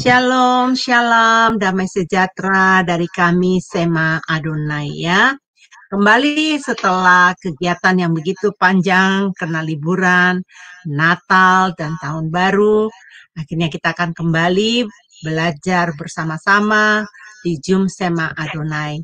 Shalom, shalom, damai sejahtera dari kami Sema Adonai ya. Kembali setelah kegiatan yang begitu panjang karena liburan, Natal dan Tahun Baru, akhirnya kita akan kembali belajar bersama-sama di Zoom Sema Adonai.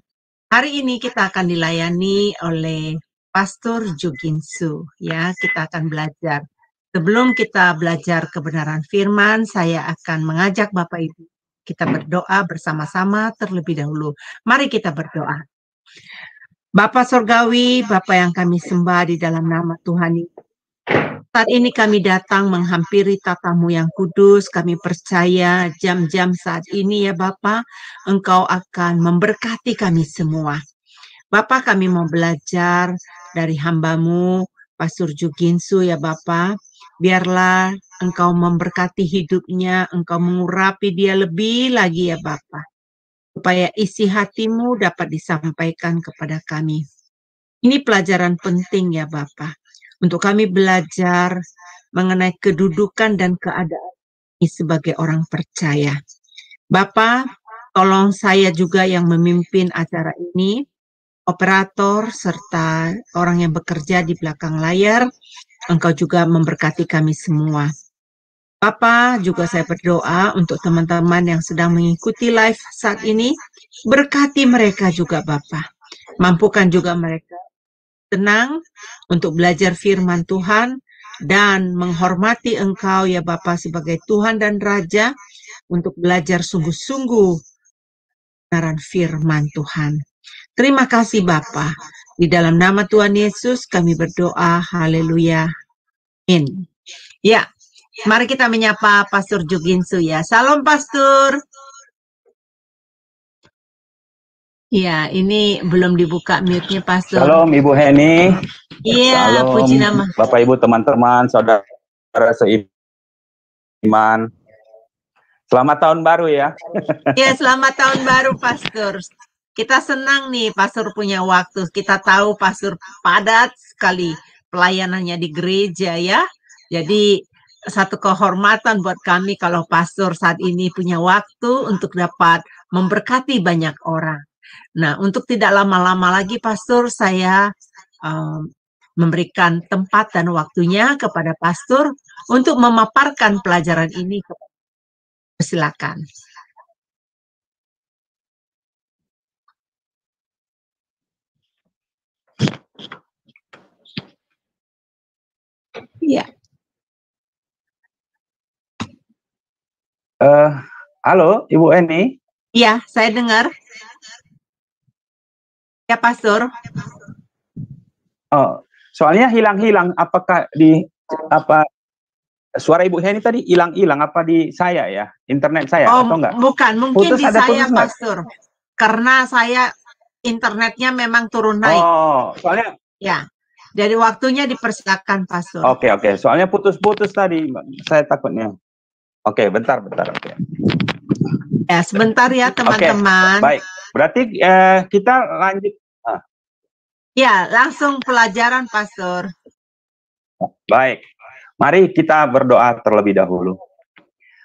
Hari ini kita akan dilayani oleh Pastor Juginsu ya, kita akan belajar. Sebelum kita belajar kebenaran firman, saya akan mengajak Bapak Ibu kita berdoa bersama-sama terlebih dahulu. Mari kita berdoa. Bapa Sorgawi, Bapa yang kami sembah di dalam nama Tuhan ini. Saat ini kami datang menghampiri tatamu yang kudus. Kami percaya jam-jam saat ini ya Bapa, Engkau akan memberkati kami semua. Bapa, kami mau belajar dari hambamu, Pastor Juginsu ya Bapa. Biarlah Engkau memberkati hidupnya, Engkau mengurapi dia lebih lagi ya Bapa. Supaya isi hatimu dapat disampaikan kepada kami. Ini pelajaran penting ya Bapa. Untuk kami belajar mengenai kedudukan dan keadaan ini sebagai orang percaya. Bapa, tolong saya juga yang memimpin acara ini, operator serta orang yang bekerja di belakang layar, Engkau juga memberkati kami semua. Bapa, juga saya berdoa untuk teman-teman yang sedang mengikuti live saat ini, berkati mereka juga Bapa. Mampukan juga mereka tenang untuk belajar firman Tuhan dan menghormati Engkau ya Bapa sebagai Tuhan dan Raja untuk belajar sungguh-sungguh kebenaran firman Tuhan. Terima kasih Bapa. Di dalam nama Tuhan Yesus kami berdoa. Haleluya. Amin. Ya, mari kita menyapa Pastor Juginsu ya. Salam Pastor. Ya, ini belum dibuka mute-nya Pastor. Shalom Ibu Heni. Iya, Shalom puji nama. Bapak Ibu teman-teman saudara seiman. Selamat tahun baru ya. Ya, selamat tahun baru Pastor. Kita senang nih Pastor punya waktu. Kita tahu Pastor padat sekali pelayanannya di gereja ya. Jadi satu kehormatan buat kami kalau Pastor saat ini punya waktu untuk dapat memberkati banyak orang. Nah, untuk tidak lama-lama lagi Pastor, saya memberikan tempat dan waktunya kepada Pastor untuk memaparkan pelajaran ini. Silakan. Iya. Halo Ibu Eni. Iya, saya dengar. Ya, Pastor. Oh, soalnya hilang-hilang. Apakah suara Ibu Heni tadi hilang-hilang? Apa di saya ya? Internet saya atau enggak? Bukan, mungkin Putus, di ada saya putus enggak? Pastor. Karena saya internetnya memang turun naik. Oh, soalnya ya. Dari waktunya dipersilakan Pastor. Oke. Soalnya putus-putus tadi. Saya takutnya. Oke, bentar. Oke. Ya, sebentar ya teman-teman. Baik. Berarti kita lanjut. Ya, langsung pelajaran Pastor. Baik. Mari kita berdoa terlebih dahulu.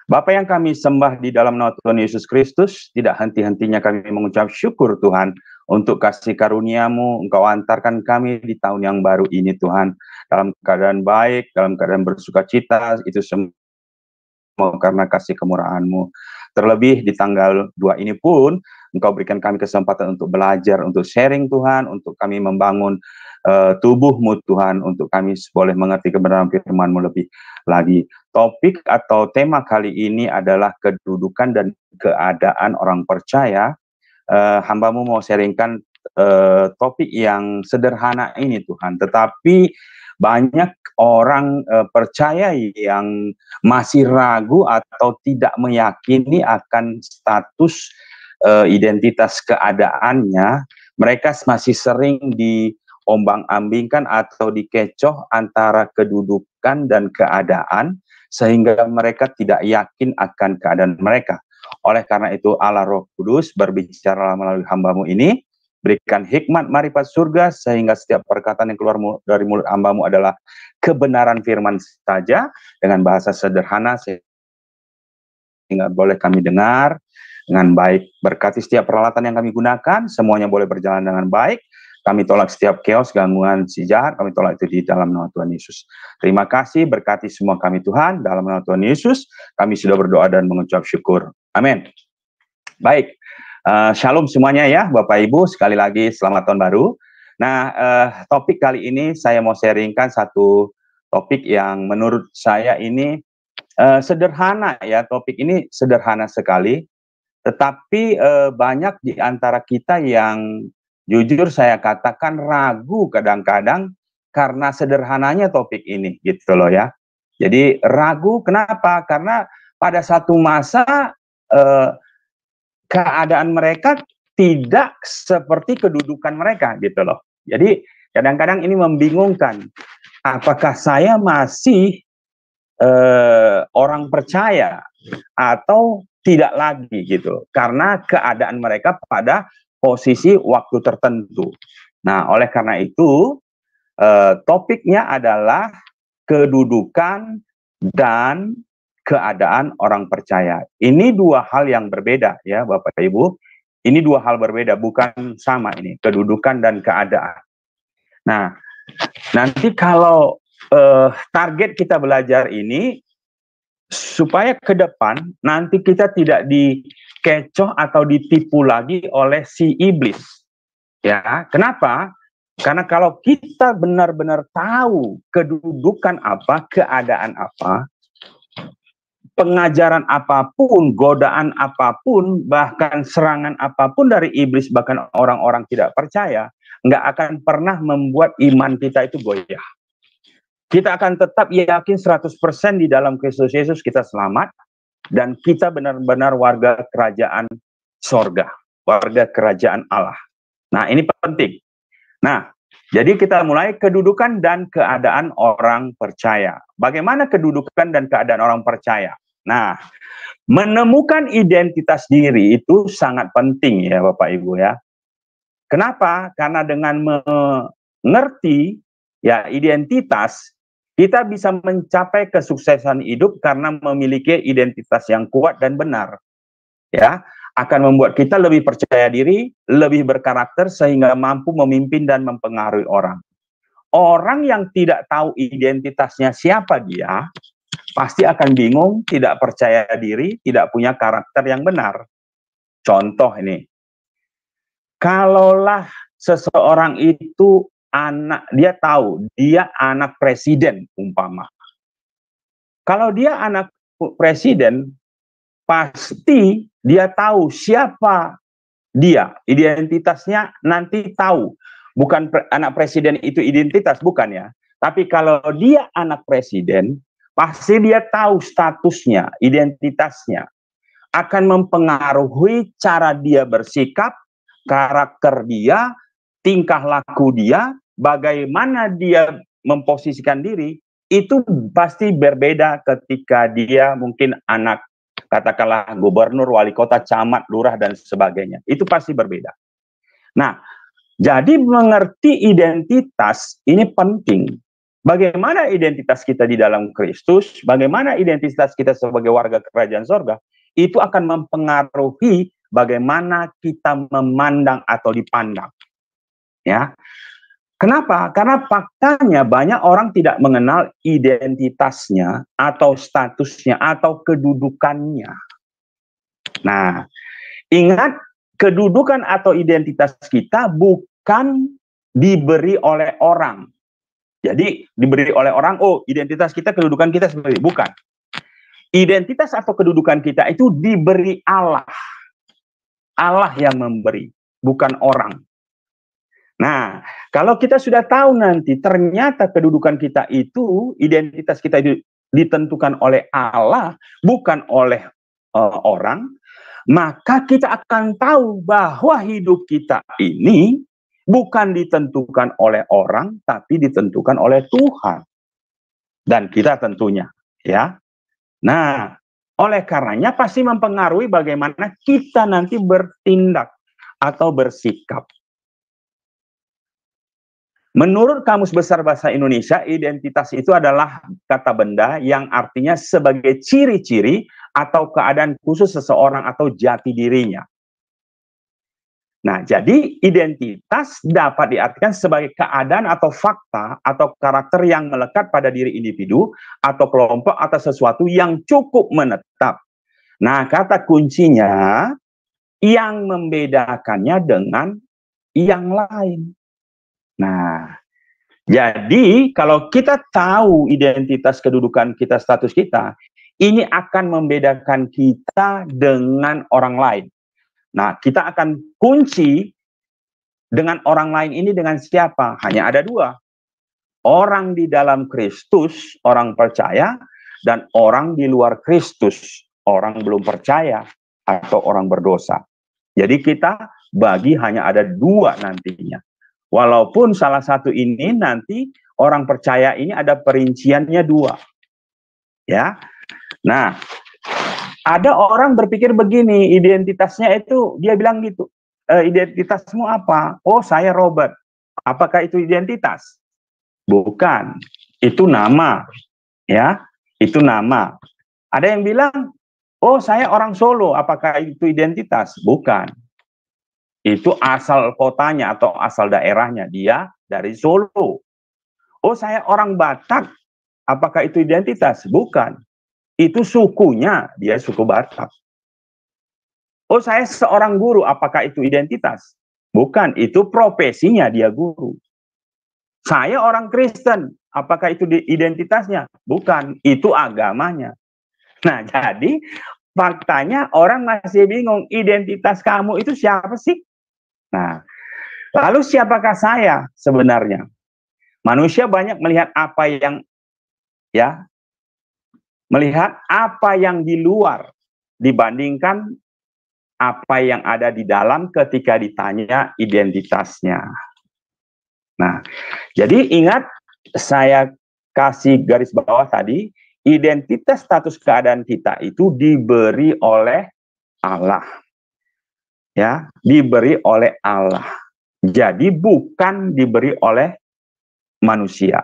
Bapa yang kami sembah di dalam nama Tuhan Yesus Kristus, tidak henti-hentinya kami mengucap syukur Tuhan untuk kasih karunia-Mu. Engkau antarkan kami di tahun yang baru ini Tuhan, dalam keadaan baik, dalam keadaan bersuka cita, itu semua karena kasih kemurahan-Mu. Terlebih di tanggal 2 ini pun, Engkau berikan kami kesempatan untuk belajar, untuk sharing Tuhan, untuk kami membangun tubuh-Mu Tuhan, untuk kami boleh mengerti kebenaran firman-Mu lebih lagi. Topik atau tema kali ini adalah kedudukan dan keadaan orang percaya. Hamba-Mu mau sharingkan topik yang sederhana ini Tuhan, tetapi banyak orang percaya yang masih ragu atau tidak meyakini akan status identitas keadaannya. Mereka masih sering diombang-ambingkan atau dikecoh antara kedudukan dan keadaan, sehingga mereka tidak yakin akan keadaan mereka. Oleh karena itu Allah Roh Kudus berbicara melalui hamba-Mu ini, berikan hikmat marifat surga, sehingga setiap perkataan yang keluar dari mulut hamba-Mu adalah kebenaran firman saja, dengan bahasa sederhana, sehingga boleh kami dengar dengan baik. Berkati setiap peralatan yang kami gunakan, semuanya boleh berjalan dengan baik. Kami tolak setiap chaos, gangguan si jahat, kami tolak itu di dalam nama Tuhan Yesus. Terima kasih, berkati semua kami Tuhan, dalam nama Tuhan Yesus, kami sudah berdoa dan mengucap syukur. Amin. Baik, shalom semuanya ya Bapak Ibu, sekali lagi selamat tahun baru. Nah, topik kali ini saya mau sharingkan satu topik yang menurut saya ini sederhana ya, topik ini sederhana sekali, tetapi banyak di antara kita yang jujur saya katakan ragu kadang-kadang karena sederhananya topik ini gitu loh ya. Jadi ragu kenapa? Karena pada satu masa keadaan mereka tidak seperti kedudukan mereka gitu loh. Jadi kadang-kadang ini membingungkan. Apakah saya masih orang percaya atau tidak lagi gitu, karena keadaan mereka pada posisi waktu tertentu. Nah, oleh karena itu topiknya adalah kedudukan dan keadaan orang percaya. Ini dua hal yang berbeda ya Bapak Ibu. Ini dua hal berbeda, bukan sama ini, kedudukan dan keadaan. Nah, nanti kalau target kita belajar ini supaya ke depan nanti kita tidak dikecoh atau ditipu lagi oleh si iblis. Ya, kenapa? Karena kalau kita benar-benar tahu kedudukan apa, keadaan apa, pengajaran apapun, godaan apapun, bahkan serangan apapun dari iblis, bahkan orang-orang tidak percaya, nggak akan pernah membuat iman kita itu goyah. Kita akan tetap yakin 100% di dalam Kristus Yesus kita selamat, dan kita benar-benar warga kerajaan sorga, warga kerajaan Allah. Nah, ini penting. Nah, jadi kita mulai kedudukan dan keadaan orang percaya. Bagaimana kedudukan dan keadaan orang percaya? Nah, menemukan identitas diri itu sangat penting ya Bapak Ibu ya. Kenapa? Karena dengan mengerti ya identitas, kita bisa mencapai kesuksesan hidup karena memiliki identitas yang kuat dan benar. Ya, akan membuat kita lebih percaya diri, lebih berkarakter sehingga mampu memimpin dan mempengaruhi orang. Orang yang tidak tahu identitasnya siapa dia, pasti akan bingung, tidak percaya diri, tidak punya karakter yang benar. Contoh ini, kalaulah seseorang itu dia tahu dia anak presiden umpama. Kalau dia anak presiden, pasti dia tahu siapa dia, identitasnya nanti tahu. Bukan anak presiden itu identitas, bukan ya. Tapi kalau dia anak presiden, pasti dia tahu statusnya, identitasnya. Akan mempengaruhi cara dia bersikap, karakter dia, tingkah laku dia, bagaimana dia memposisikan diri, itu pasti berbeda ketika dia mungkin anak, katakanlah gubernur, wali kota, camat, lurah, dan sebagainya. Itu pasti berbeda. Nah, jadi mengerti identitas ini penting. Bagaimana identitas kita di dalam Kristus, bagaimana identitas kita sebagai warga kerajaan sorga, itu akan mempengaruhi bagaimana kita memandang atau dipandang. Ya, kenapa? Karena faktanya banyak orang tidak mengenal identitasnya atau statusnya atau kedudukannya. Nah, ingat, kedudukan atau identitas kita bukan diberi oleh orang. Jadi diberi oleh orang, oh identitas kita, kedudukan kita seperti itu. Bukan. Identitas atau kedudukan kita itu diberi Allah. Allah yang memberi, bukan orang. Nah, kalau kita sudah tahu nanti ternyata kedudukan kita itu, identitas kita itu ditentukan oleh Allah, bukan oleh orang, maka kita akan tahu bahwa hidup kita ini bukan ditentukan oleh orang, tapi ditentukan oleh Tuhan. Dan kita tentunya, ya. Nah, oleh karenanya pasti mempengaruhi bagaimana kita nanti bertindak atau bersikap. Menurut Kamus Besar Bahasa Indonesia, identitas itu adalah kata benda yang artinya sebagai ciri-ciri atau keadaan khusus seseorang atau jati dirinya. Nah, jadi identitas dapat diartikan sebagai keadaan atau fakta atau karakter yang melekat pada diri individu atau kelompok atau sesuatu yang cukup menetap. Nah, kata kuncinya yang membedakannya dengan yang lain. Nah, jadi kalau kita tahu identitas kedudukan kita, status kita, ini akan membedakan kita dengan orang lain. Nah, kita akan kunci dengan orang lain ini dengan siapa? Hanya ada dua. Orang di dalam Kristus, orang percaya, dan orang di luar Kristus, orang belum percaya atau orang berdosa. Jadi kita bagi hanya ada dua nantinya. Walaupun salah satu ini nanti orang percaya ini ada perinciannya dua. Ya. Nah, ada orang berpikir begini, identitasnya itu, dia bilang gitu, identitasmu apa? Oh, saya Robert. Apakah itu identitas? Bukan, itu nama. Ya, itu nama. Ada yang bilang, oh saya orang Solo. Apakah itu identitas? Bukan. Itu asal kotanya atau asal daerahnya. Dia dari Solo. Oh saya orang Batak. Apakah itu identitas? Bukan. Itu sukunya, dia suku Batak. Oh, saya seorang guru, apakah itu identitas? Bukan, itu profesinya, dia guru. Saya orang Kristen, apakah itu identitasnya? Bukan, itu agamanya. Nah, jadi faktanya orang masih bingung, identitas kamu itu siapa sih? Nah, lalu siapakah saya sebenarnya? Manusia banyak melihat apa yang melihat apa yang di luar dibandingkan apa yang ada di dalam ketika ditanya identitasnya. Nah, jadi ingat saya kasih garis bawah tadi, identitas status keadaan kita itu diberi oleh Allah. Ya, diberi oleh Allah. Jadi bukan diberi oleh manusia.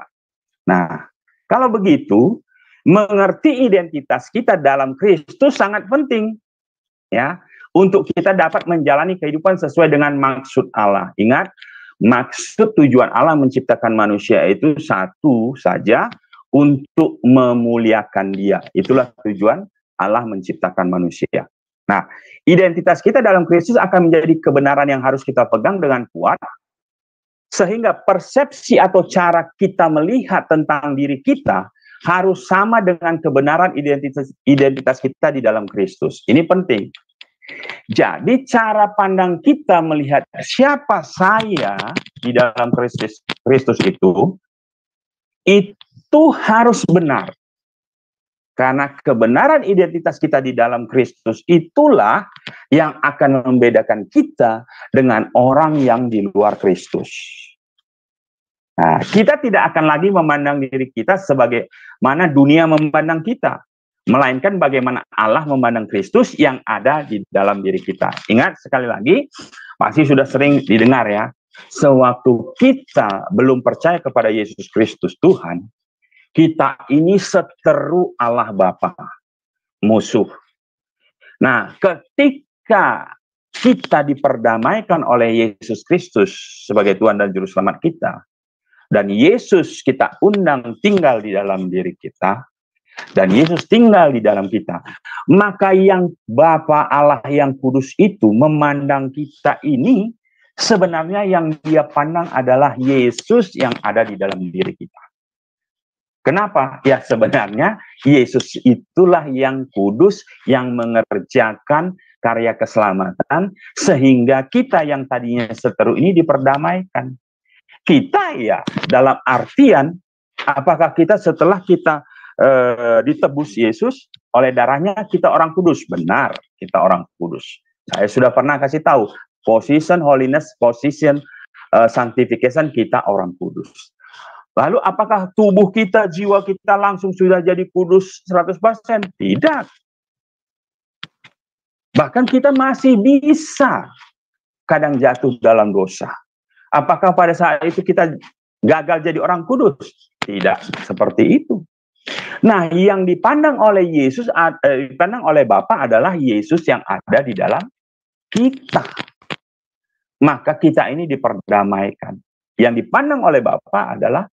Nah, kalau begitu, mengerti identitas kita dalam Kristus sangat penting, ya, untuk kita dapat menjalani kehidupan sesuai dengan maksud Allah. Ingat, maksud tujuan Allah menciptakan manusia itu satu saja, untuk memuliakan Dia. Itulah tujuan Allah menciptakan manusia. Nah, identitas kita dalam Kristus akan menjadi kebenaran yang harus kita pegang dengan kuat, sehingga persepsi atau cara kita melihat tentang diri kita harus sama dengan kebenaran identitas kita di dalam Kristus. Ini penting. Jadi cara pandang kita melihat siapa saya di dalam Kristus itu harus benar. Karena kebenaran identitas kita di dalam Kristus itulah yang akan membedakan kita dengan orang yang di luar Kristus. Nah, kita tidak akan lagi memandang diri kita sebagaimana dunia memandang kita, melainkan bagaimana Allah memandang Kristus yang ada di dalam diri kita. Ingat sekali lagi, pasti sudah sering didengar ya, sewaktu kita belum percaya kepada Yesus Kristus Tuhan, kita ini seteru Allah Bapa, musuh. Nah, ketika kita diperdamaikan oleh Yesus Kristus sebagai Tuhan dan Juru Selamat kita, dan Yesus kita undang tinggal di dalam diri kita, dan Yesus tinggal di dalam kita, maka yang Bapa Allah yang kudus itu memandang kita ini, sebenarnya yang Dia pandang adalah Yesus yang ada di dalam diri kita. Kenapa? Ya sebenarnya Yesus itulah yang kudus, yang mengerjakan karya keselamatan, sehingga kita yang tadinya seteru ini diperdamaikan. Kita ya dalam artian, apakah kita setelah kita ditebus Yesus oleh darahnya kita orang kudus? Benar, kita orang kudus. Saya sudah pernah kasih tahu, position holiness, position sanctification, kita orang kudus. Lalu apakah tubuh kita, jiwa kita langsung sudah jadi kudus 100%? Tidak. Bahkan kita masih bisa kadang jatuh dalam dosa. Apakah pada saat itu kita gagal jadi orang kudus? Tidak seperti itu. Nah, yang dipandang oleh Yesus, dipandang oleh Bapa adalah Yesus yang ada di dalam kita. Maka kita ini diperdamaikan. Yang dipandang oleh Bapa adalah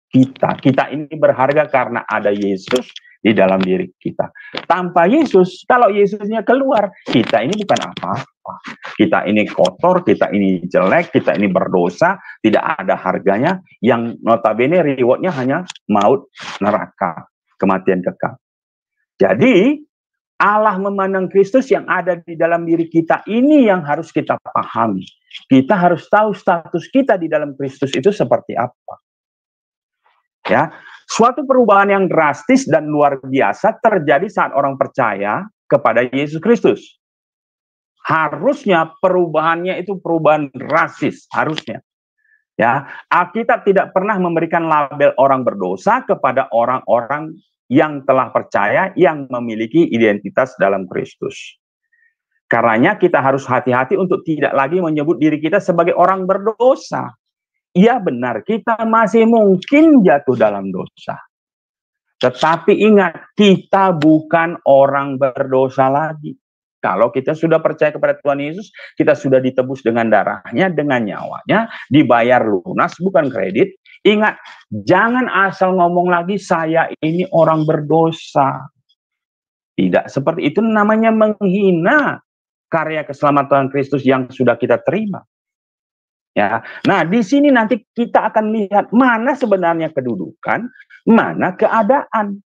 kita. Kita ini berharga karena ada Yesus di dalam diri kita. Tanpa Yesus, kalau Yesusnya keluar, kita ini bukan apa-apa. Kita ini kotor, kita ini jelek, kita ini berdosa, tidak ada harganya. Yang notabene rewardnya hanya maut, neraka, kematian kekal. Jadi, Allah memandang Kristus yang ada di dalam diri kita ini yang harus kita pahami. Kita harus tahu status kita di dalam Kristus itu seperti apa. Ya, suatu perubahan yang drastis dan luar biasa terjadi saat orang percaya kepada Yesus Kristus. Harusnya perubahannya itu perubahan drastis, harusnya. Ya, Alkitab tidak pernah memberikan label orang berdosa kepada orang-orang yang telah percaya, yang memiliki identitas dalam Kristus. Karenanya kita harus hati-hati untuk tidak lagi menyebut diri kita sebagai orang berdosa. Iya benar, kita masih mungkin jatuh dalam dosa. Tetapi ingat, kita bukan orang berdosa lagi. Kalau kita sudah percaya kepada Tuhan Yesus, kita sudah ditebus dengan darahnya, dengan nyawanya, dibayar lunas, bukan kredit. Ingat, jangan asal ngomong lagi, saya ini orang berdosa. Tidak seperti itu, namanya menghina karya keselamatan Kristus yang sudah kita terima. Ya, nah di sini nanti kita akan lihat mana sebenarnya kedudukan, mana keadaan.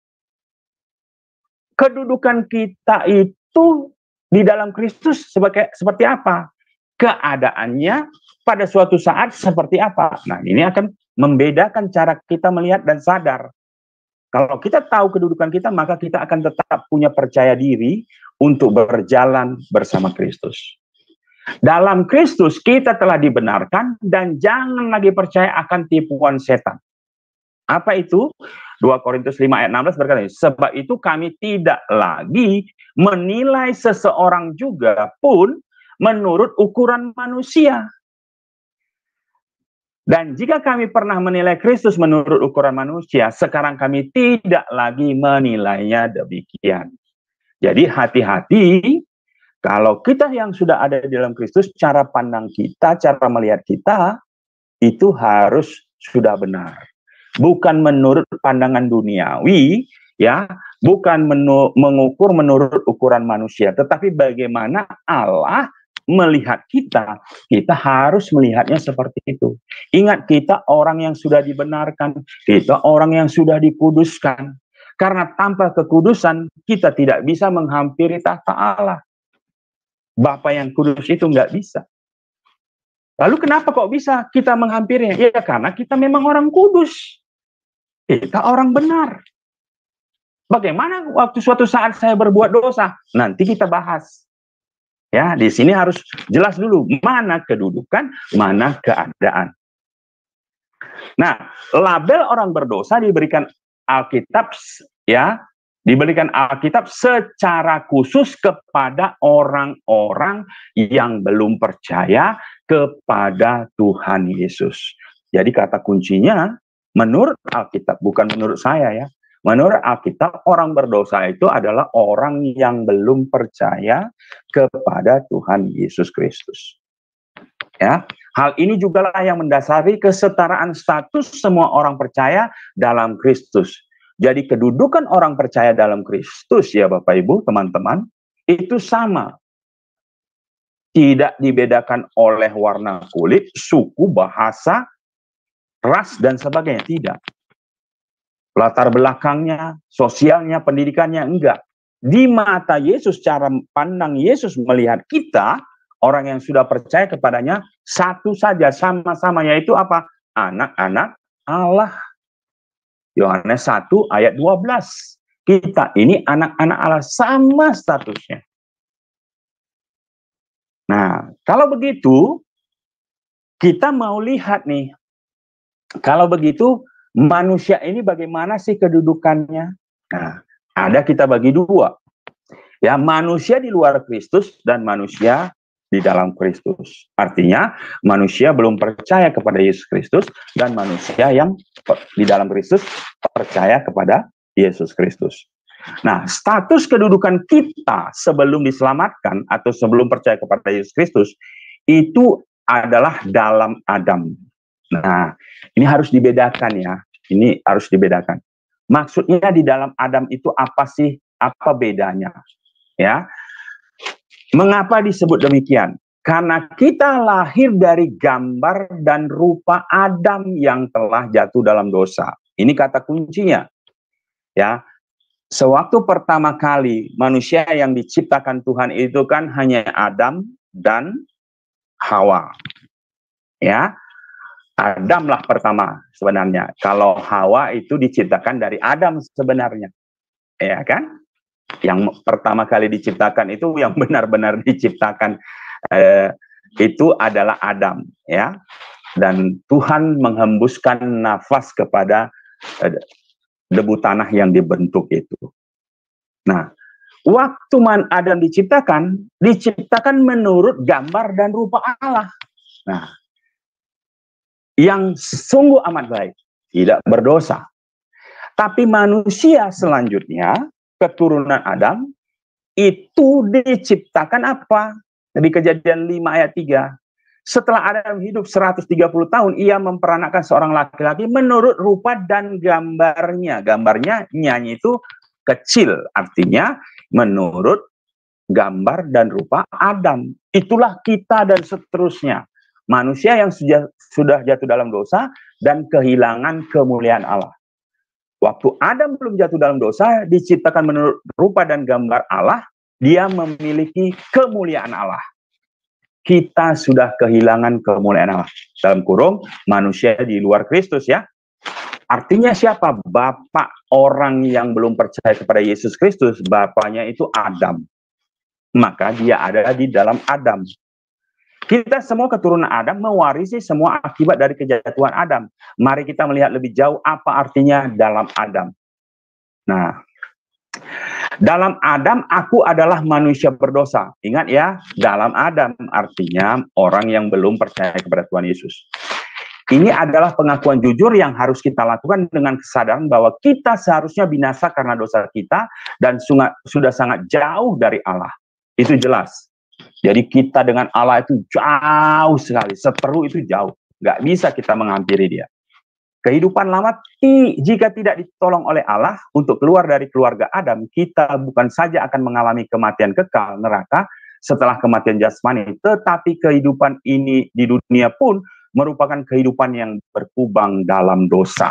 Kedudukan kita itu di dalam Kristus seperti apa? Keadaannya pada suatu saat seperti apa? Nah, ini akan membedakan cara kita melihat dan sadar. Kalau kita tahu kedudukan kita, maka kita akan tetap punya percaya diri untuk berjalan bersama Kristus. Dalam Kristus kita telah dibenarkan dan jangan lagi percaya akan tipuan setan. Apa itu? 2 Korintus 5 ayat 16 berkata, sebab itu kami tidak lagi menilai seseorang juga pun menurut ukuran manusia. Dan jika kami pernah menilai Kristus menurut ukuran manusia, sekarang kami tidak lagi menilainya demikian. Jadi hati-hati. Kalau kita yang sudah ada di dalam Kristus, cara pandang kita, cara melihat kita, itu harus sudah benar. Bukan menurut pandangan duniawi, ya, bukan mengukur menurut ukuran manusia, tetapi bagaimana Allah melihat kita, kita harus melihatnya seperti itu. Ingat, kita orang yang sudah dibenarkan, kita orang yang sudah dikuduskan. Karena tanpa kekudusan, kita tidak bisa menghampiri tahta Allah. Bapa yang kudus itu nggak bisa. Lalu kenapa kok bisa kita menghampirinya? Ya karena kita memang orang kudus. Kita orang benar. Bagaimana waktu suatu saat saya berbuat dosa? Nanti kita bahas. Ya, di sini harus jelas dulu mana kedudukan, mana keadaan. Nah, label orang berdosa diberikan Alkitab, ya, diberikan Alkitab secara khusus kepada orang-orang yang belum percaya kepada Tuhan Yesus. Jadi kata kuncinya, menurut Alkitab, bukan menurut saya ya. Menurut Alkitab, orang berdosa itu adalah orang yang belum percaya kepada Tuhan Yesus Kristus. Ya, hal ini juga lah yang mendasari kesetaraan status semua orang percaya dalam Kristus. Jadi kedudukan orang percaya dalam Kristus ya Bapak Ibu, teman-teman, itu sama. Tidak dibedakan oleh warna kulit, suku, bahasa, ras, dan sebagainya. Tidak. Latar belakangnya, sosialnya, pendidikannya, enggak. Di mata Yesus, cara pandang Yesus melihat kita, orang yang sudah percaya kepadanya, satu saja, sama-sama, yaitu apa? Anak-anak Allah. Yohanes 1 ayat 12. Kita ini anak-anak Allah, sama statusnya. Nah, kalau begitu, kita mau lihat nih. Kalau begitu, manusia ini bagaimana sih kedudukannya? Nah, ada kita bagi dua. Ya, manusia di luar Kristus dan manusia di dalam Kristus. Artinya, manusia belum percaya kepada Yesus Kristus dan manusia yang di dalam Kristus percaya kepada Yesus Kristus. Nah, status kedudukan kita sebelum diselamatkan atau sebelum percaya kepada Yesus Kristus itu adalah dalam Adam. Nah, ini harus dibedakan ya. Ini harus dibedakan. Maksudnya di dalam Adam itu apa sih? Apa bedanya? Ya. Mengapa disebut demikian? Karena kita lahir dari gambar dan rupa Adam yang telah jatuh dalam dosa. Ini kata kuncinya. Ya. Sewaktu pertama kali manusia yang diciptakan Tuhan itu kan hanya Adam dan Hawa. Ya. Adamlah pertama sebenarnya. Kalau Hawa itu diciptakan dari Adam sebenarnya. Ya kan? Yang pertama kali diciptakan itu yang benar-benar diciptakan itu adalah Adam, ya. Dan Tuhan menghembuskan nafas kepada debu tanah yang dibentuk itu. Nah, waktu Adam diciptakan menurut gambar dan rupa Allah. Nah, yang sungguh amat baik, tidak berdosa. Tapi manusia selanjutnya, keturunan Adam, itu diciptakan apa? Di Kejadian 5 ayat 3. Setelah Adam hidup 130 tahun, ia memperanakkan seorang laki-laki menurut rupa dan gambarnya. Gambarnya nyanyi itu kecil, artinya menurut gambar dan rupa Adam. Itulah kita dan seterusnya. Manusia yang sudah jatuh dalam dosa dan kehilangan kemuliaan Allah. Waktu Adam belum jatuh dalam dosa, diciptakan menurut rupa dan gambar Allah, dia memiliki kemuliaan Allah. Kita sudah kehilangan kemuliaan Allah. Dalam kurung, manusia di luar Kristus ya. Artinya siapa? Bapak orang yang belum percaya kepada Yesus Kristus, bapaknya itu Adam. Maka dia ada di dalam Adam. Kita semua keturunan Adam mewarisi semua akibat dari kejatuhan Adam. Mari kita melihat lebih jauh apa artinya dalam Adam. Nah, dalam Adam aku adalah manusia berdosa. Ingat ya, dalam Adam artinya orang yang belum percaya kepada Tuhan Yesus. Ini adalah pengakuan jujur yang harus kita lakukan dengan kesadaran bahwa kita seharusnya binasa karena dosa kita dan sudah sangat jauh dari Allah. Itu jelas. Jadi kita dengan Allah itu jauh sekali, seteru itu jauh. Nggak bisa kita menghampiri dia. Kehidupan lama jika tidak ditolong oleh Allah untuk keluar dari keluarga Adam, kita bukan saja akan mengalami kematian kekal neraka setelah kematian jasmani, tetapi kehidupan ini di dunia pun merupakan kehidupan yang berkubang dalam dosa.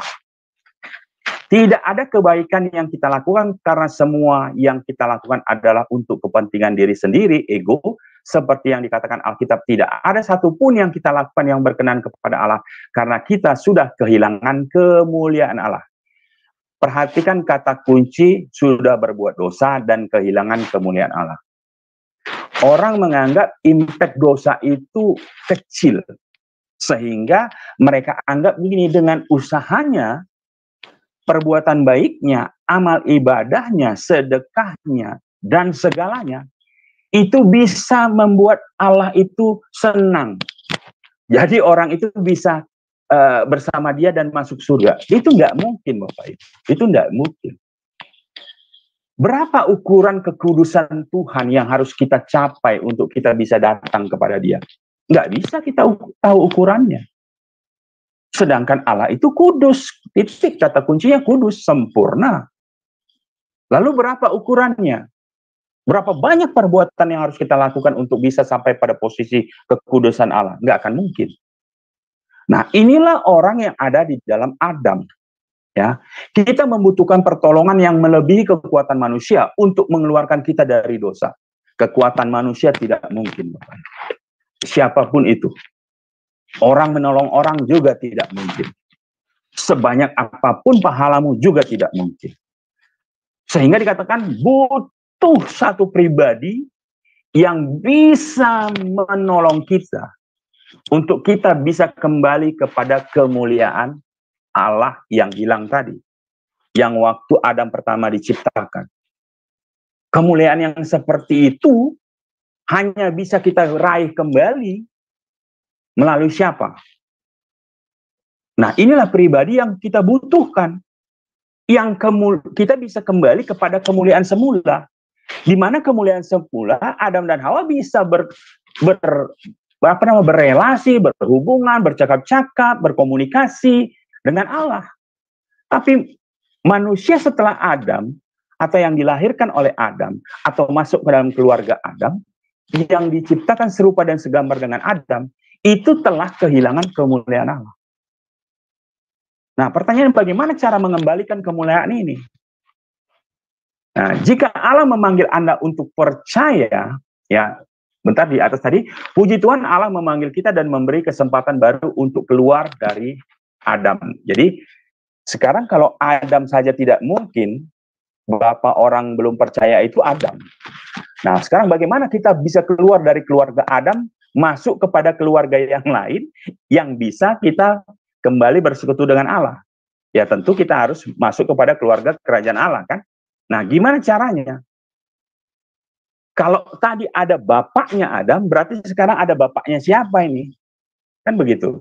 Tidak ada kebaikan yang kita lakukan karena semua yang kita lakukan adalah untuk kepentingan diri sendiri, ego, seperti yang dikatakan Alkitab, tidak ada satupun yang kita lakukan yang berkenan kepada Allah karena kita sudah kehilangan kemuliaan Allah. Perhatikan kata kunci, sudah berbuat dosa dan kehilangan kemuliaan Allah. Orang menganggap impact dosa itu kecil, sehingga mereka anggap begini, dengan usahanya, perbuatan baiknya, amal ibadahnya, sedekahnya, dan segalanya, itu bisa membuat Allah itu senang. Jadi orang itu bisa bersama dia dan masuk surga. Itu nggak mungkin, Bapak Ibu. Itu nggak mungkin. Berapa ukuran kekudusan Tuhan yang harus kita capai untuk kita bisa datang kepada dia? Nggak bisa kita tahu ukurannya. Sedangkan Allah itu kudus. Titik, kata kuncinya kudus, sempurna. Lalu berapa ukurannya? Berapa banyak perbuatan yang harus kita lakukan untuk bisa sampai pada posisi kekudusan Allah? Nggak akan mungkin. Nah, inilah orang yang ada di dalam Adam. Ya, kita membutuhkan pertolongan yang melebihi kekuatan manusia untuk mengeluarkan kita dari dosa. Kekuatan manusia tidak mungkin, Bapak. Siapapun itu. Orang menolong orang juga tidak mungkin. Sebanyak apapun pahalamu juga tidak mungkin. Sehingga dikatakan butuh satu pribadi yang bisa menolong kita untuk kita bisa kembali kepada kemuliaan Allah yang hilang tadi, yang waktu Adam pertama diciptakan. Kemuliaan yang seperti itu hanya bisa kita raih kembali melalui siapa? Nah, inilah pribadi yang kita butuhkan. kita bisa kembali kepada kemuliaan semula. Di mana kemuliaan semula Adam dan Hawa bisa berrelasi, berhubungan, bercakap-cakap, berkomunikasi dengan Allah. Tapi manusia setelah Adam, atau yang dilahirkan oleh Adam, atau masuk ke dalam keluarga Adam, yang diciptakan serupa dan segambar dengan Adam, itu telah kehilangan kemuliaan Allah. Nah, pertanyaan bagaimana cara mengembalikan kemuliaan ini? Nah, jika Allah memanggil Anda untuk percaya, ya, bentar di atas tadi, puji Tuhan Allah memanggil kita dan memberi kesempatan baru untuk keluar dari Adam. Jadi, sekarang kalau Adam saja tidak mungkin, berapa orang belum percaya itu Adam. Nah, sekarang bagaimana kita bisa keluar dari keluarga Adam, masuk kepada keluarga yang lain, yang bisa kita kembali bersekutu dengan Allah? Ya, tentu kita harus masuk kepada keluarga kerajaan Allah, kan? Nah, gimana caranya? Kalau tadi ada bapaknya Adam, berarti sekarang ada bapaknya siapa ini? Kan begitu.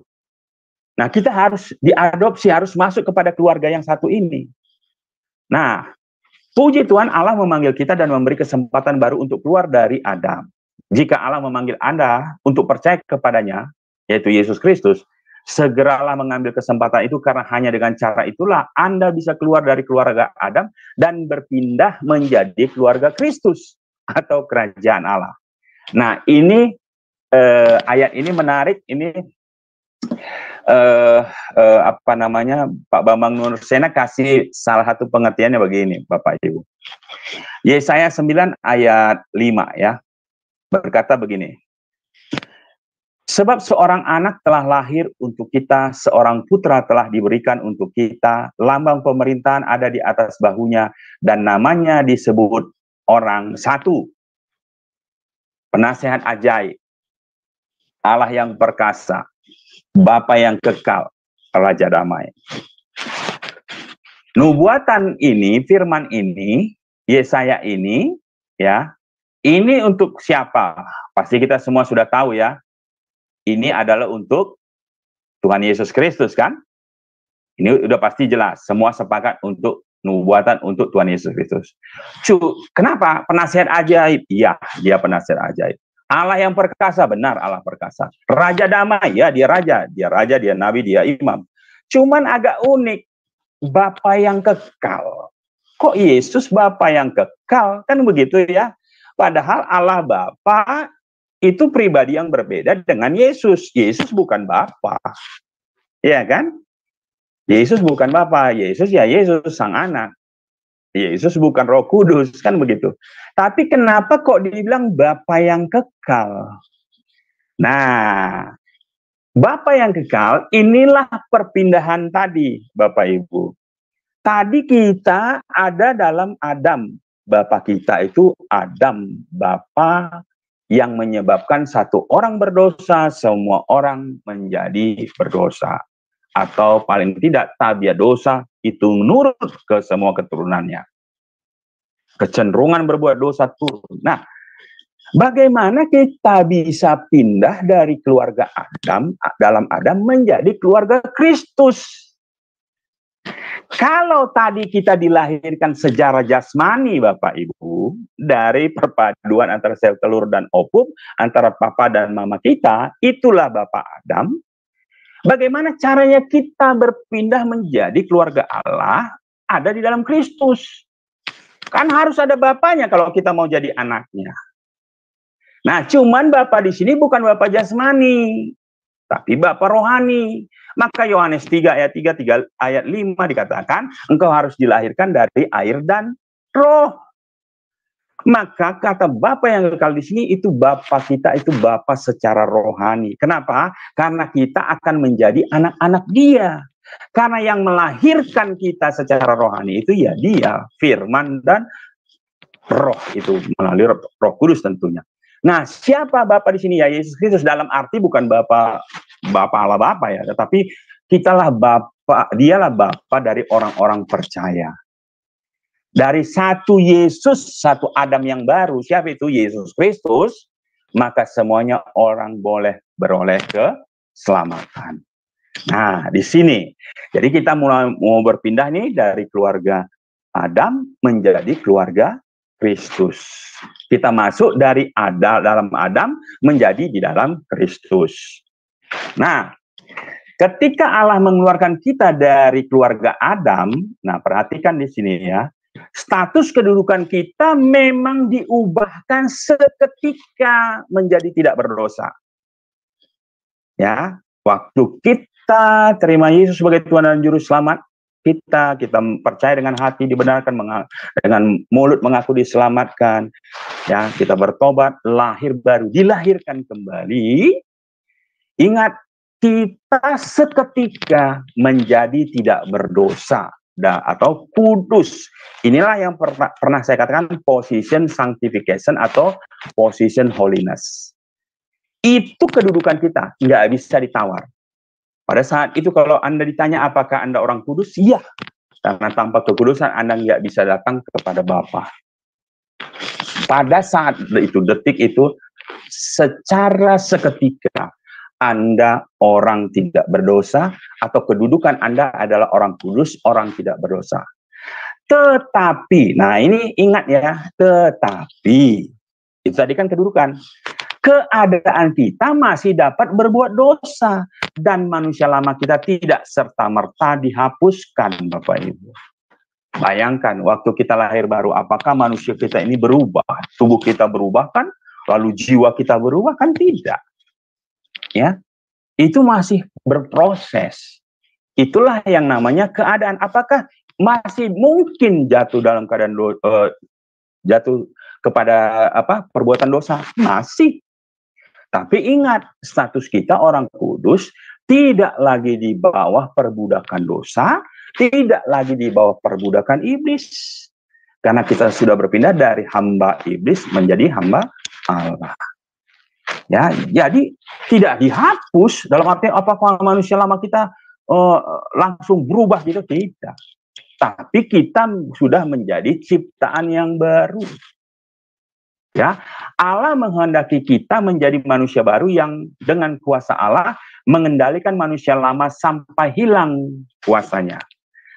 Nah, kita harus diadopsi, harus masuk kepada keluarga yang satu ini. Nah, puji Tuhan Allah memanggil kita dan memberi kesempatan baru untuk keluar dari Adam. Jika Allah memanggil Anda untuk percaya kepadanya, yaitu Yesus Kristus, segeralah mengambil kesempatan itu, karena hanya dengan cara itulah Anda bisa keluar dari keluarga Adam dan berpindah menjadi keluarga Kristus atau kerajaan Allah. Nah, ini ayat ini menarik. Ini Pak Bambang Nursena kasih salah satu pengertiannya begini, Bapak Ibu. Yesaya 9 ayat 5 ya, berkata begini. Sebab seorang anak telah lahir untuk kita, seorang putra telah diberikan untuk kita, lambang pemerintahan ada di atas bahunya, dan namanya disebut Orang Satu, Penasehat Ajaib, Allah yang perkasa, Bapa yang kekal, Raja Damai. Nubuatan ini, firman ini, Yesaya ini, ya, ini untuk siapa? Pasti kita semua sudah tahu ya. Ini adalah untuk Tuhan Yesus Kristus, kan? Ini udah pasti jelas. Semua sepakat untuk nubuatan untuk Tuhan Yesus Kristus. Kenapa? Penasihat ajaib. Iya, dia penasihat ajaib. Allah yang perkasa, benar Allah perkasa. Raja damai, ya dia raja. Dia raja, dia nabi, dia imam. Cuman agak unik. Bapa yang kekal. Kok Yesus Bapa yang kekal? Kan begitu ya. Padahal Allah Bapa itu pribadi yang berbeda dengan Yesus. Yesus bukan Bapa. Ya kan? Yesus bukan Bapa. Yesus ya Yesus sang anak. Yesus bukan Roh Kudus, kan begitu. Tapi kenapa kok dibilang Bapa yang kekal? Nah, Bapa yang kekal inilah perpindahan tadi, Bapak Ibu. Tadi kita ada dalam Adam. Bapa kita itu Adam, Bapa yang menyebabkan satu orang berdosa, semua orang menjadi berdosa. Atau paling tidak tabiat dosa itu menurut ke semua keturunannya. Kecenderungan berbuat dosa turun. Nah, bagaimana kita bisa pindah dari keluarga Adam, dalam Adam menjadi keluarga Kristus? Kalau tadi kita dilahirkan secara jasmani, Bapak Ibu, dari perpaduan antara sel telur dan ovum, antara papa dan mama kita, itulah Bapak Adam. Bagaimana caranya kita berpindah menjadi keluarga Allah ada di dalam Kristus? Kan harus ada bapaknya kalau kita mau jadi anaknya. Nah, cuman Bapak di sini bukan Bapak jasmani, tapi Bapak rohani. Maka Yohanes 3 ayat 3 ayat 5 dikatakan, engkau harus dilahirkan dari air dan roh. Maka kata Bapa yang kekal di sini itu Bapa kita, itu Bapa secara rohani. Kenapa? Karena kita akan menjadi anak-anak Dia. Karena yang melahirkan kita secara rohani itu ya Dia, Firman dan Roh, itu melalui Roh Kudus tentunya. Nah, siapa Bapa di sini? Ya Yesus Kristus, dalam arti bukan Bapa Allah Bapa ya, tetapi kitalah Bapa, dialah Bapa dari orang-orang percaya. Dari satu Yesus, satu Adam yang baru, siapa itu? Yesus Kristus, maka semuanya orang boleh beroleh keselamatan. Nah, di sini. Jadi kita mau berpindah nih dari keluarga Adam menjadi keluarga Kristus. Kita masuk dari dalam Adam menjadi di dalam Kristus. Nah, ketika Allah mengeluarkan kita dari keluarga Adam, nah perhatikan di sini ya, status kedudukan kita memang diubahkan seketika menjadi tidak berdosa. Ya, waktu kita terima Yesus sebagai Tuhan dan Juru Selamat, kita percaya dengan hati dibenarkan, dengan mulut mengaku diselamatkan, ya, kita bertobat, lahir baru, dilahirkan kembali. Ingat, kita seketika menjadi tidak berdosa atau kudus. Inilah yang pernah saya katakan position sanctification atau position holiness. Itu kedudukan kita, nggak bisa ditawar. Pada saat itu kalau Anda ditanya apakah Anda orang kudus, iya. Karena tanpa kekudusan Anda nggak bisa datang kepada Bapa. Pada saat itu, detik itu, secara seketika Anda orang tidak berdosa, atau kedudukan Anda adalah orang kudus, orang tidak berdosa. Tetapi, nah ini ingat ya, tetapi, itu tadi kan kedudukan. Keadaan kita masih dapat berbuat dosa, dan manusia lama kita tidak serta-merta dihapuskan, Bapak Ibu. Bayangkan, waktu kita lahir baru, apakah manusia kita ini berubah? Tubuh kita berubah kan? Lalu jiwa kita berubah kan? Tidak. Ya, itu masih berproses. Itulah yang namanya keadaan. Apakah masih mungkin jatuh dalam keadaan jatuh kepada perbuatan dosa? Masih. Tapi ingat, status kita orang kudus tidak lagi di bawah perbudakan dosa, tidak lagi di bawah perbudakan iblis. Karena kita sudah berpindah dari hamba iblis menjadi hamba Allah. Ya, jadi tidak dihapus dalam arti apakah manusia lama kita langsung berubah gitu, tidak. Tapi kita sudah menjadi ciptaan yang baru. Ya, Allah menghendaki kita menjadi manusia baru yang dengan kuasa Allah mengendalikan manusia lama sampai hilang kuasanya.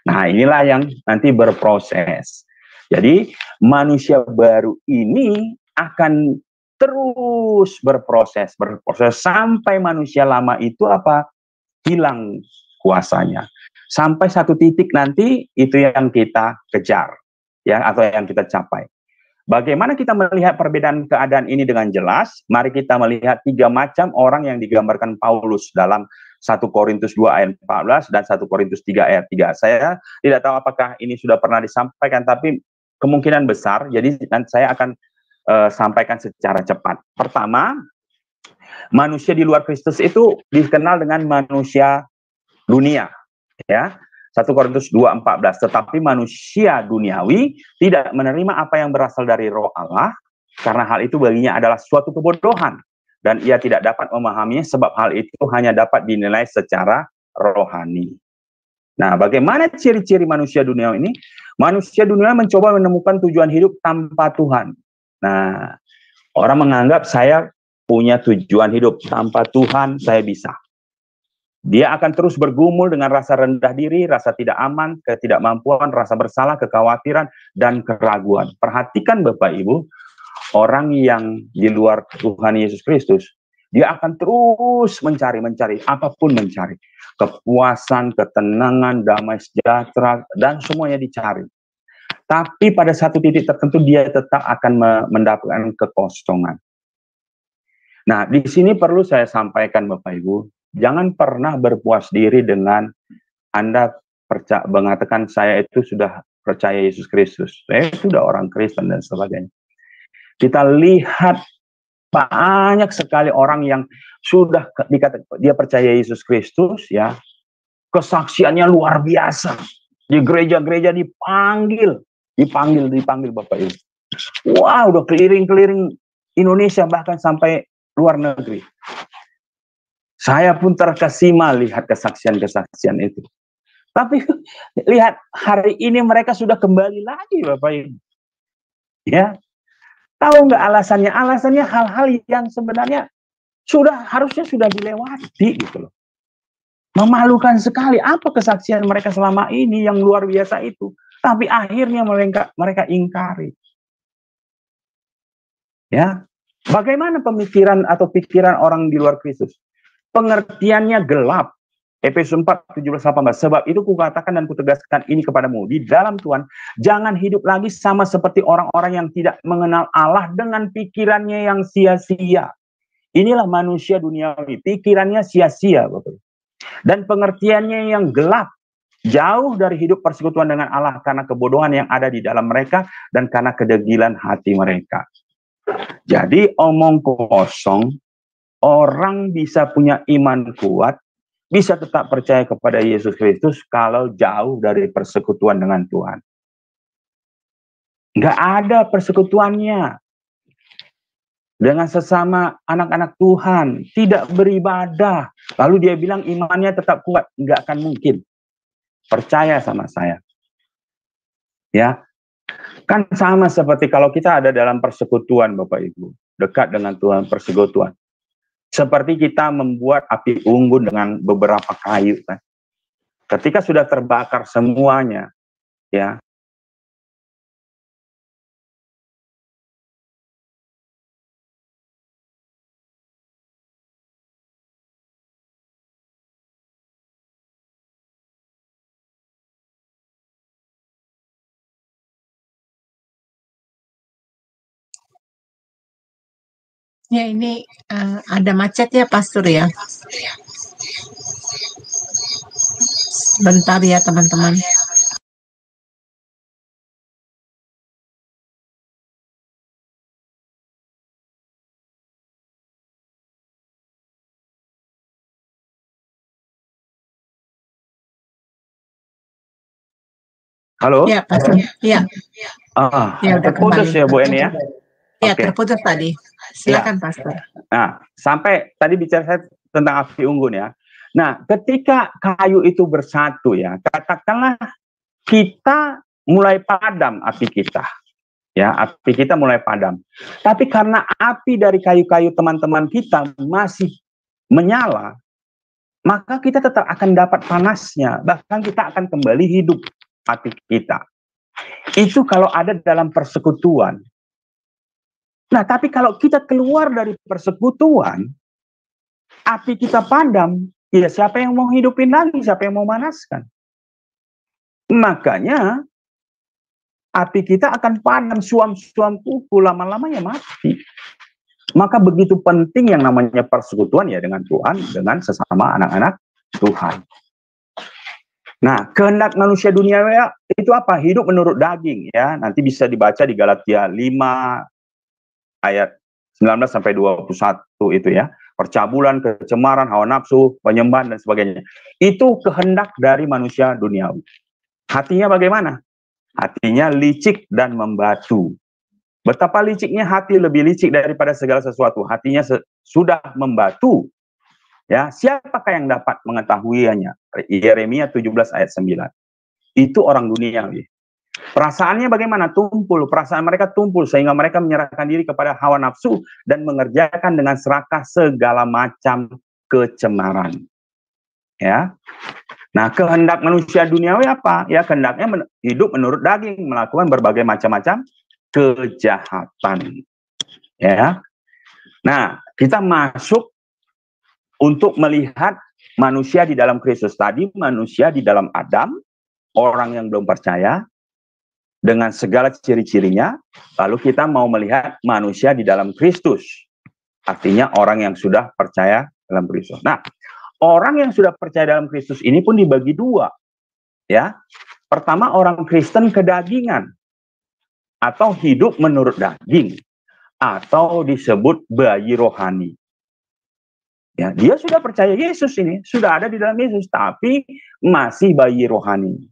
Nah, inilah yang nanti berproses. Jadi, manusia baru ini akan terus berproses sampai manusia lama itu hilang kuasanya. Sampai satu titik nanti itu yang kita kejar, ya, atau yang kita capai. Bagaimana kita melihat perbedaan keadaan ini dengan jelas? Mari kita melihat 3 macam orang yang digambarkan Paulus dalam 1 Korintus 2 ayat 14 dan 1 Korintus 3 ayat 3. Saya tidak tahu apakah ini sudah pernah disampaikan, tapi kemungkinan besar. Jadi nanti saya akan sampaikan secara cepat. Pertama, manusia di luar Kristus itu dikenal dengan manusia dunia, ya. 1 Korintus 2:14, tetapi manusia duniawi tidak menerima apa yang berasal dari Roh Allah, karena hal itu baginya adalah suatu kebodohan, dan ia tidak dapat memahaminya sebab hal itu hanya dapat dinilai secara rohani. Nah, bagaimana ciri-ciri manusia duniawi ini? Manusia dunia mencoba menemukan tujuan hidup tanpa Tuhan. Nah, orang menganggap saya punya tujuan hidup, tanpa Tuhan saya bisa. Dia akan terus bergumul dengan rasa rendah diri, rasa tidak aman, ketidakmampuan, rasa bersalah, kekhawatiran, dan keraguan. Perhatikan Bapak Ibu, orang yang di luar Tuhan Yesus Kristus, dia akan terus mencari, apapun mencari. Kepuasan, ketenangan, damai sejahtera, dan semuanya dicari. Tapi pada satu titik tertentu dia tetap akan mendapatkan kekosongan. Nah, di sini perlu saya sampaikan Bapak Ibu, jangan pernah berpuas diri dengan Anda mengatakan saya itu sudah percaya Yesus Kristus, saya sudah orang Kristen dan sebagainya. Kita lihat banyak sekali orang yang sudah dia percaya Yesus Kristus, ya, kesaksiannya luar biasa. Di gereja-gereja dipanggil Bapak Ibu. Wah, udah keliling-keliling Indonesia bahkan sampai luar negeri. Saya pun terkesima lihat kesaksian-kesaksian itu. Tapi lihat hari ini mereka sudah kembali lagi Bapak Ibu. Ya. Tahu nggak alasannya? Alasannya hal-hal yang sebenarnya harusnya sudah dilewati gitu loh. Memalukan sekali. Apa kesaksian mereka selama ini yang luar biasa itu? Tapi akhirnya mereka ingkari. Ya, bagaimana pemikiran atau pikiran orang di luar Kristus? Pengertiannya gelap. Efesus 4, 17, 18. Sebab itu kukatakan dan kutegaskan ini kepadamu. Di dalam Tuhan, jangan hidup lagi sama seperti orang-orang yang tidak mengenal Allah dengan pikirannya yang sia-sia. Inilah manusia duniawi. Pikirannya sia-sia, Bapak. Dan pengertiannya yang gelap. Jauh dari hidup persekutuan dengan Allah karena kebodohan yang ada di dalam mereka dan karena kedegilan hati mereka. Jadi omong kosong, orang bisa punya iman kuat, bisa tetap percaya kepada Yesus Kristus kalau jauh dari persekutuan dengan Tuhan. Nggak ada persekutuannya dengan sesama anak-anak Tuhan, tidak beribadah. Lalu dia bilang imannya tetap kuat, nggak akan mungkin. Percaya sama saya. Ya, kan sama seperti kalau kita ada dalam persekutuan, Bapak Ibu, dekat dengan Tuhan, persekutuan. Seperti kita membuat api unggun dengan beberapa kayu, kan. Ketika sudah terbakar semuanya, ya. Ya, ini ada macet ya, Pastor ya. Bentar ya, teman-teman. Halo? Ya, Pastor. Ya. Ya, udah terputus kembali. ya, Bu Eni ya? Ya, Oke. terputus tadi. Silakan, Pastor. Nah, sampai tadi bicara saya tentang api unggun ya. Nah, ketika kayu itu bersatu ya, katakanlah kita mulai padam api kita. Ya, api kita mulai padam. Tapi karena api dari kayu-kayu teman-teman kita masih menyala, maka kita tetap akan dapat panasnya. Bahkan kita akan kembali hidup api kita. Itu kalau ada dalam persekutuan. Nah, tapi kalau kita keluar dari persekutuan, api kita padam, ya siapa yang mau hidupin lagi? Siapa yang mau manaskan? Makanya api kita akan padam, suam-suam kuku, lama-lamanya mati. Maka begitu penting yang namanya persekutuan ya dengan Tuhan, dengan sesama anak-anak Tuhan. Nah, kehendak manusia duniawi itu apa? Hidup menurut daging ya. Nanti bisa dibaca di Galatia 5 ayat 19 sampai 21 itu ya. Percabulan, kecemaran, hawa nafsu, penyembahan dan sebagainya. Itu kehendak dari manusia duniawi. Hatinya bagaimana? Hatinya licik dan membatu. Betapa liciknya hati, lebih licik daripada segala sesuatu. Hatinya sudah membatu. Ya, siapakah yang dapat mengetahuinya? Yeremia 17 ayat 9. Itu orang duniawi. Perasaannya bagaimana? Tumpul. Perasaan mereka tumpul sehingga mereka menyerahkan diri kepada hawa nafsu dan mengerjakan dengan serakah segala macam kecemaran. Ya. Nah, kehendak manusia duniawi apa? Ya, kehendaknya hidup menurut daging, melakukan berbagai macam-macam kejahatan. Ya. Nah, kita masuk untuk melihat manusia di dalam Kristus. Tadi manusia di dalam Adam, orang yang belum percaya, dengan segala ciri-cirinya. Lalu kita mau melihat manusia di dalam Kristus. Artinya orang yang sudah percaya dalam Kristus. Nah, orang yang sudah percaya dalam Kristus ini pun dibagi dua. Ya, pertama orang Kristen kedagingan atau hidup menurut daging, atau disebut bayi rohani. Ya, dia sudah percaya Yesus ini, sudah ada di dalam Yesus, tapi masih bayi rohani.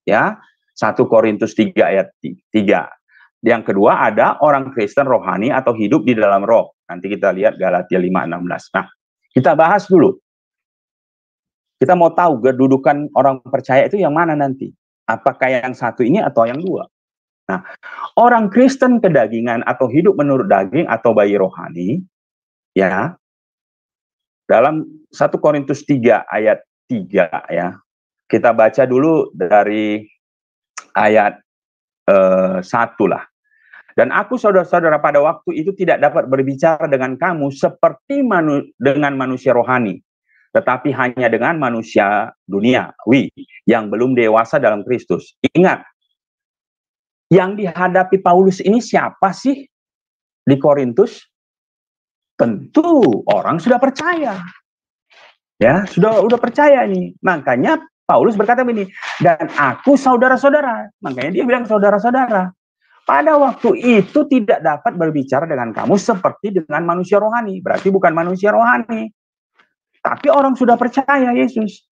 Ya, 1 Korintus 3 ayat 3. Yang kedua ada orang Kristen rohani atau hidup di dalam roh. Nanti kita lihat Galatia 5:16. Nah, kita bahas dulu. Kita mau tahu kedudukan orang percaya itu yang mana nanti. Apakah yang satu ini atau yang dua? Nah, orang Kristen kedagingan atau hidup menurut daging atau bayi rohani, ya, dalam 1 Korintus 3 ayat 3 ya. Kita baca dulu dari ayat 1 lah. Dan aku saudara-saudara pada waktu itu tidak dapat berbicara dengan kamu seperti dengan manusia rohani, tetapi hanya dengan manusia duniawi yang belum dewasa dalam Kristus. Ingat, yang dihadapi Paulus ini siapa sih di Korintus? Tentu orang sudah percaya. Ya, sudah percaya nih. Makanya Paulus berkata begini, dan aku saudara-saudara. Makanya dia bilang saudara-saudara. Pada waktu itu tidak dapat berbicara dengan kamu seperti dengan manusia rohani. Berarti bukan manusia rohani. Tapi orang sudah percaya Yesus.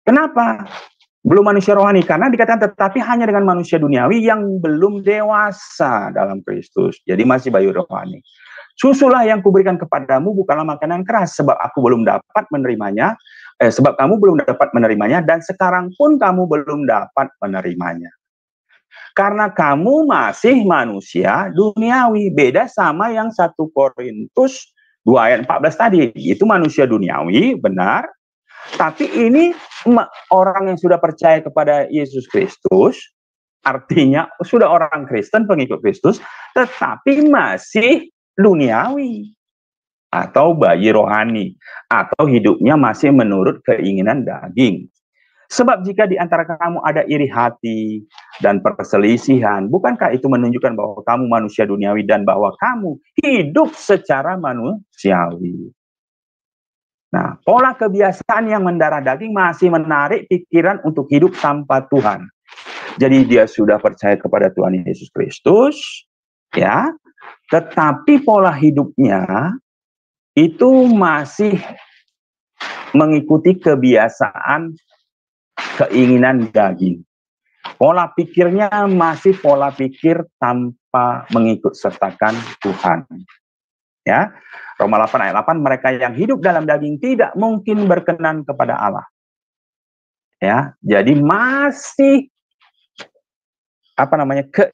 Kenapa? Belum manusia rohani. Karena dikatakan tetapi hanya dengan manusia duniawi yang belum dewasa dalam Kristus. Jadi masih bayi rohani. Susulah yang kuberikan kepadamu bukanlah makanan keras. Sebab aku belum dapat menerimanya. Sebab kamu belum dapat menerimanya. Dan sekarang pun kamu belum dapat menerimanya. Karena kamu masih manusia duniawi. Beda sama yang 1 Korintus 2 ayat 14 tadi. Itu manusia duniawi, benar. Tapi ini orang yang sudah percaya kepada Yesus Kristus. Artinya sudah orang Kristen, pengikut Kristus. Tetapi masih duniawi. Atau bayi rohani. Atau hidupnya masih menurut keinginan daging. Sebab jika di antara kamu ada iri hati dan perselisihan, bukankah itu menunjukkan bahwa kamu manusia duniawi dan bahwa kamu hidup secara manusiawi? Nah, pola kebiasaan yang mendarah daging masih menarik pikiran untuk hidup tanpa Tuhan. Jadi dia sudah percaya kepada Tuhan Yesus Kristus, ya, tetapi pola hidupnya itu masih mengikuti kebiasaan keinginan daging. Pola pikirnya masih pola pikir tanpa mengikut sertakan Tuhan. Ya, Roma 8 ayat 8, mereka yang hidup dalam daging tidak mungkin berkenan kepada Allah. Ya, jadi masih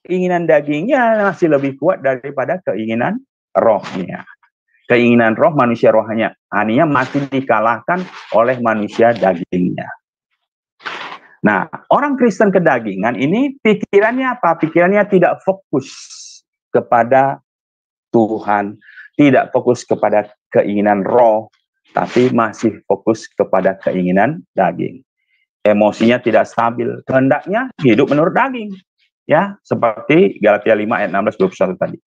keinginan dagingnya masih lebih kuat daripada keinginan rohnya. Keinginan roh manusia rohaninya masih dikalahkan oleh manusia dagingnya. Nah, orang Kristen kedagingan ini pikirannya apa? Pikirannya tidak fokus kepada Tuhan, tidak fokus kepada keinginan roh, tapi masih fokus kepada keinginan daging. Emosinya tidak stabil, kehendaknya hidup menurut daging. Ya, seperti Galatia 5 ayat 16-21 tadi.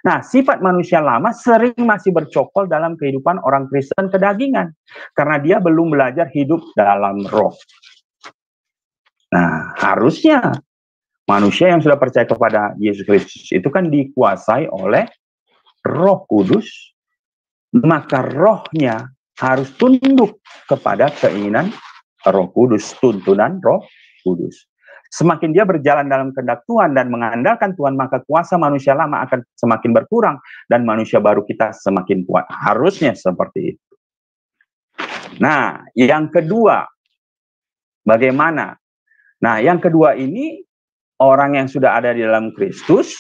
Nah, sifat manusia lama sering masih bercokol dalam kehidupan orang Kristen kedagingan, karena dia belum belajar hidup dalam roh. Nah, harusnya manusia yang sudah percaya kepada Yesus Kristus itu kan dikuasai oleh Roh Kudus, maka rohnya harus tunduk kepada keinginan Roh Kudus, tuntunan Roh Kudus. Semakin dia berjalan dalam kehendak Tuhan dan mengandalkan Tuhan, maka kuasa manusia lama akan semakin berkurang dan manusia baru kita semakin kuat. Harusnya seperti itu. Nah, yang kedua, bagaimana? Nah, yang kedua ini, orang yang sudah ada di dalam Kristus,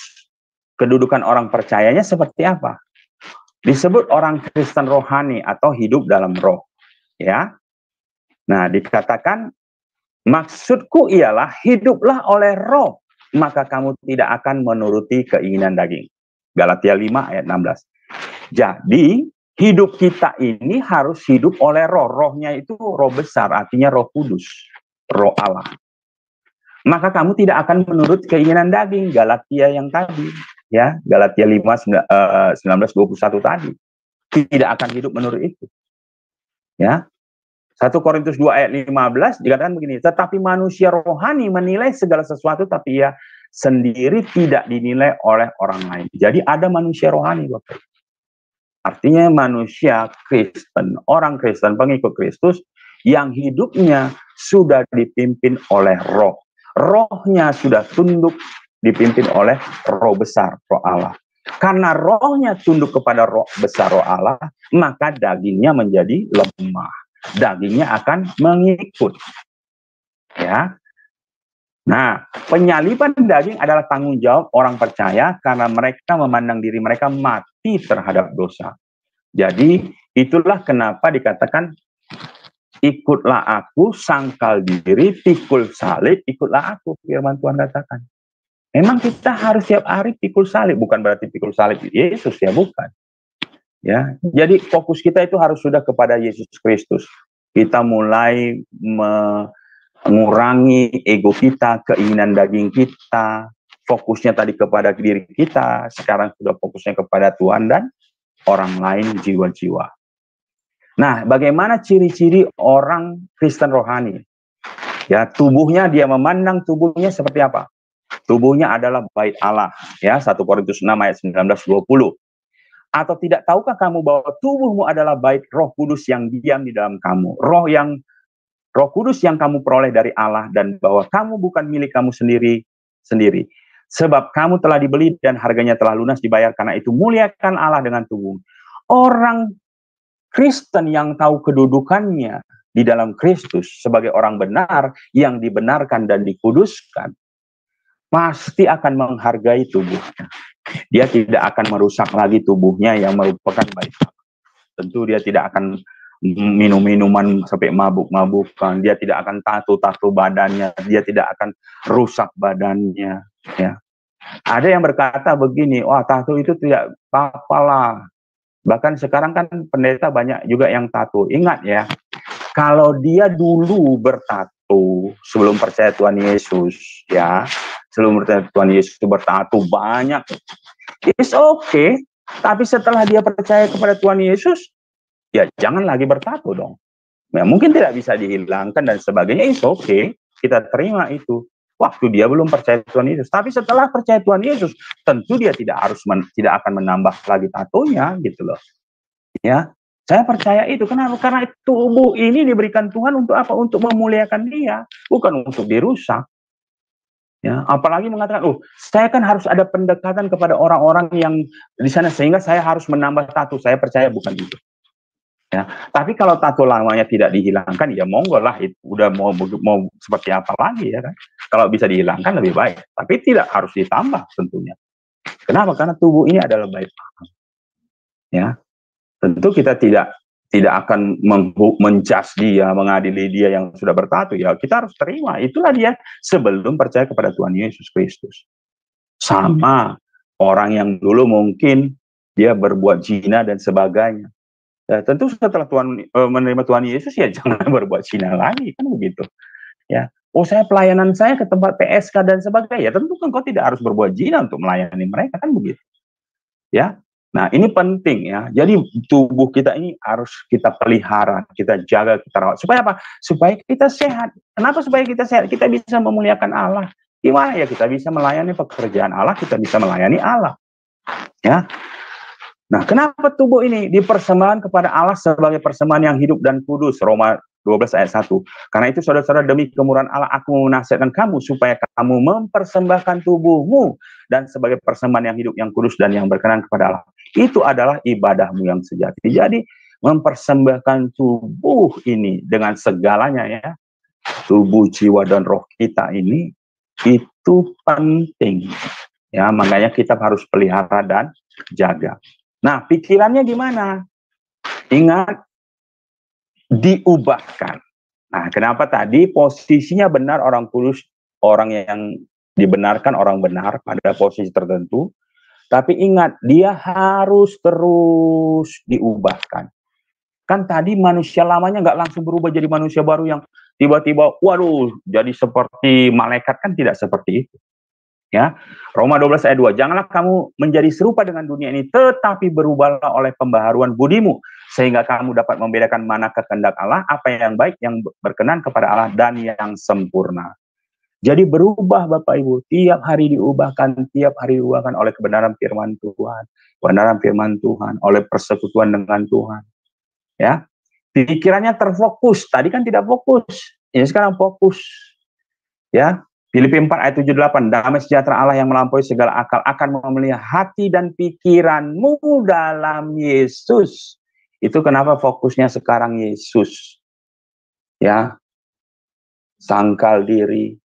kedudukan orang percayanya seperti apa? Disebut orang Kristen rohani atau hidup dalam roh. Ya. Nah, dikatakan, maksudku ialah hiduplah oleh roh, maka kamu tidak akan menuruti keinginan daging. Galatia 5 ayat 16. Jadi, hidup kita ini harus hidup oleh roh. Rohnya itu roh besar, artinya Roh Kudus, Roh Allah. Maka kamu tidak akan menurut keinginan daging. Galatia yang tadi, ya, Galatia 5 19-21 tadi. Tidak akan hidup menurut itu. Ya. 1 Korintus 2 ayat 15 dikatakan begini, tetapi manusia rohani menilai segala sesuatu, tapi ia sendiri tidak dinilai oleh orang lain. Jadi ada manusia rohani, Bapak. Artinya manusia Kristen, orang Kristen, pengikut Kristus, yang hidupnya sudah dipimpin oleh roh. Rohnya sudah tunduk, dipimpin oleh roh besar, roh Allah. Karena rohnya tunduk kepada roh besar, roh Allah, maka dagingnya menjadi lemah. Dagingnya akan mengikut. Ya. Nah, penyaliban daging adalah tanggung jawab orang percaya karena mereka memandang diri mereka mati terhadap dosa. Jadi, itulah kenapa dikatakan ikutlah aku, sangkal diri, pikul salib, ikutlah aku, firman Tuhan katakan. Memang kita harus tiap hari pikul salib, bukan berarti pikul salib Yesus ya, bukan. Ya, jadi fokus kita itu harus sudah kepada Yesus Kristus. Kita mulai mengurangi ego kita, keinginan daging kita, fokusnya tadi kepada diri kita, sekarang sudah fokusnya kepada Tuhan dan orang lain, jiwa-jiwa. Nah, bagaimana ciri-ciri orang Kristen rohani? Ya, tubuhnya, dia memandang tubuhnya seperti apa? Tubuhnya adalah bait Allah, ya, 1 Korintus 6 ayat 19-20. Atau tidak tahukah kamu bahwa tubuhmu adalah bait Roh Kudus yang diam di dalam kamu? Roh Kudus yang kamu peroleh dari Allah, dan bahwa kamu bukan milik kamu sendiri. Sebab kamu telah dibeli dan harganya telah lunas dibayar, karena itu muliakan Allah dengan tubuh. Orang Kristen yang tahu kedudukannya di dalam Kristus sebagai orang benar yang dibenarkan dan dikuduskan, pasti akan menghargai tubuhnya. Dia tidak akan merusak lagi tubuhnya yang merupakan bait Allah. Tentu dia tidak akan minum minuman sampai mabuk-mabukan. Dia tidak akan tato badannya. Dia tidak akan rusak badannya. Ya. Ada yang berkata begini, wah tato itu tidak apa-apa lah. Bahkan sekarang kan pendeta banyak juga yang tato. Ingat ya, kalau dia dulu bertato sebelum percaya Tuhan Yesus, ya, sebelum percaya Tuhan Yesus bertato banyak, it's okay. Tapi setelah dia percaya kepada Tuhan Yesus, ya jangan lagi bertato dong. Ya, mungkin tidak bisa dihilangkan dan sebagainya, it's okay. Kita terima itu. Waktu dia belum percaya Tuhan Yesus. Tapi setelah percaya Tuhan Yesus, tentu dia tidak akan menambah lagi tatonya, gitu loh. Ya, saya percaya itu. Kenapa? Karena tubuh ini diberikan Tuhan untuk apa? Untuk memuliakan Dia, bukan untuk dirusak. Ya, apalagi mengatakan, saya kan harus ada pendekatan kepada orang-orang yang di sana sehingga saya harus menambah tato. Saya percaya bukan itu. Ya, tapi kalau tato lamanya tidak dihilangkan, ya monggo lah, itu udah mau seperti apa lagi ya kan? Kalau bisa dihilangkan lebih baik, tapi tidak harus ditambah tentunya. Kenapa? Karena tubuh ini adalah bait Allah. Ya, tentu kita tidak akan menjudge dia, mengadili dia yang sudah bertato. Ya, kita harus terima. Itulah dia sebelum percaya kepada Tuhan Yesus Kristus. Sama orang yang dulu mungkin dia berbuat zina dan sebagainya. Ya, tentu setelah menerima Tuhan Yesus, ya jangan berbuat zina lagi, kan begitu. Ya, saya pelayanan saya ke tempat PSK dan sebagainya. Ya, tentu kan kau tidak harus berbuat zina untuk melayani mereka, kan begitu. Ya, nah ini penting ya. Jadi tubuh kita ini harus kita pelihara, kita jaga, kita rawat. Supaya apa? Supaya kita sehat. Kenapa supaya kita sehat? Kita bisa memuliakan Allah. Gimana ya kita bisa melayani pekerjaan Allah? Kita bisa melayani Allah. Ya. Nah, kenapa tubuh ini dipersembahkan kepada Allah sebagai persembahan yang hidup dan kudus? Roma 12 ayat 1. Karena itu saudara-saudara, demi kemurahan Allah aku menasihatkan kamu supaya kamu mempersembahkan tubuhmu dan sebagai persembahan yang hidup, yang kudus dan yang berkenan kepada Allah. Itu adalah ibadahmu yang sejati. Jadi mempersembahkan tubuh ini dengan segalanya ya. Tubuh, jiwa dan roh kita ini itu penting. Ya, makanya kita harus pelihara dan jaga. Nah, pikirannya gimana? Ingat, diubahkan. Nah, kenapa tadi posisinya benar orang kudus, orang yang dibenarkan, orang benar pada posisi tertentu. Tapi ingat, dia harus terus diubahkan. Kan tadi manusia lamanya nggak langsung berubah jadi manusia baru yang tiba-tiba, waduh, jadi seperti malaikat, kan tidak seperti itu. Ya, Roma 12 ayat 2, janganlah kamu menjadi serupa dengan dunia ini, tetapi berubahlah oleh pembaharuan budimu, sehingga kamu dapat membedakan mana kehendak Allah, apa yang baik, yang berkenan kepada Allah, dan yang sempurna. Jadi berubah Bapak Ibu, tiap hari diubahkan oleh kebenaran firman Tuhan, oleh persekutuan dengan Tuhan. Ya, pikirannya terfokus, tadi kan tidak fokus, ini sekarang fokus. Ya, Filipi 4 ayat 7-8, damai sejahtera Allah yang melampaui segala akal akan memelihara hati dan pikiranmu dalam Yesus. Itu kenapa fokusnya sekarang Yesus. Ya, sangkal diri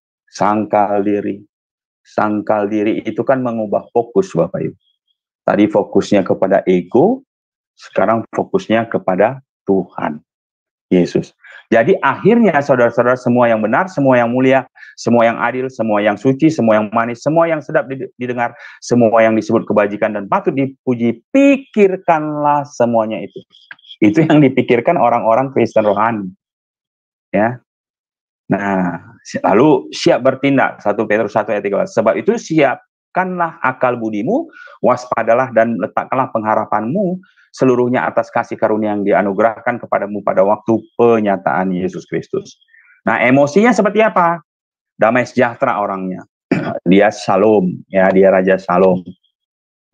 itu kan mengubah fokus Bapak Ibu. Tadi fokusnya kepada ego, sekarang fokusnya kepada Tuhan Yesus. Jadi akhirnya saudara-saudara, semua yang benar, semua yang mulia, semua yang adil, semua yang suci, semua yang manis, semua yang sedap didengar, semua yang disebut kebajikan dan patut dipuji, pikirkanlah semuanya itu. Itu yang dipikirkan orang-orang Kristen rohani. Ya. Nah, lalu siap bertindak, 1 Petrus 1 ayat 13. Sebab itu siapkanlah akal budimu, waspadalah dan letakkanlah pengharapanmu seluruhnya atas kasih karunia yang dianugerahkan kepadamu pada waktu penyataan Yesus Kristus. Nah, emosinya seperti apa? Damai sejahtera orangnya. Dia Shalom, ya, dia Raja Shalom.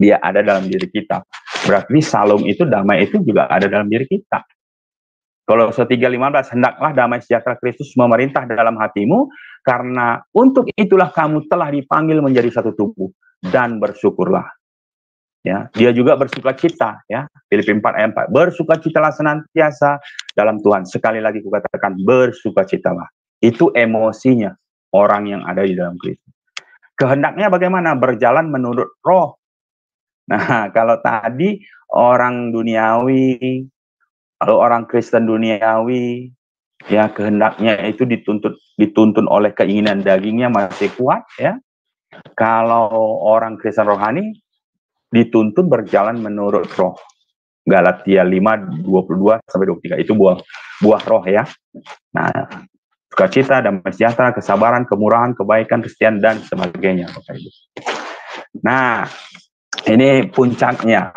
Dia ada dalam diri kita. Berarti Shalom itu, damai itu juga ada dalam diri kita. Kolose 3:15, hendaklah damai sejahtera Kristus memerintah dalam hatimu, karena untuk itulah kamu telah dipanggil menjadi satu tubuh, dan bersyukurlah. Ya, dia juga bersukacita, ya. Filipi 4 ayat 4, bersukacitalah senantiasa dalam Tuhan. Sekali lagi kukatakan, bersukacitalah. Itu emosinya orang yang ada di dalam Kristus. Kehendaknya bagaimana? Berjalan menurut roh. Nah, kalau tadi orang duniawi, lalu orang Kristen duniawi, ya, kehendaknya itu dituntun oleh keinginan dagingnya masih kuat, ya. Kalau orang Kristen rohani dituntun berjalan menurut roh. Galatia 5:22-23 itu buah roh, ya. Nah, sukacita, damai sejahtera, kesabaran, kemurahan, kebaikan, kesetiaan, dan sebagainya. Nah, ini puncaknya.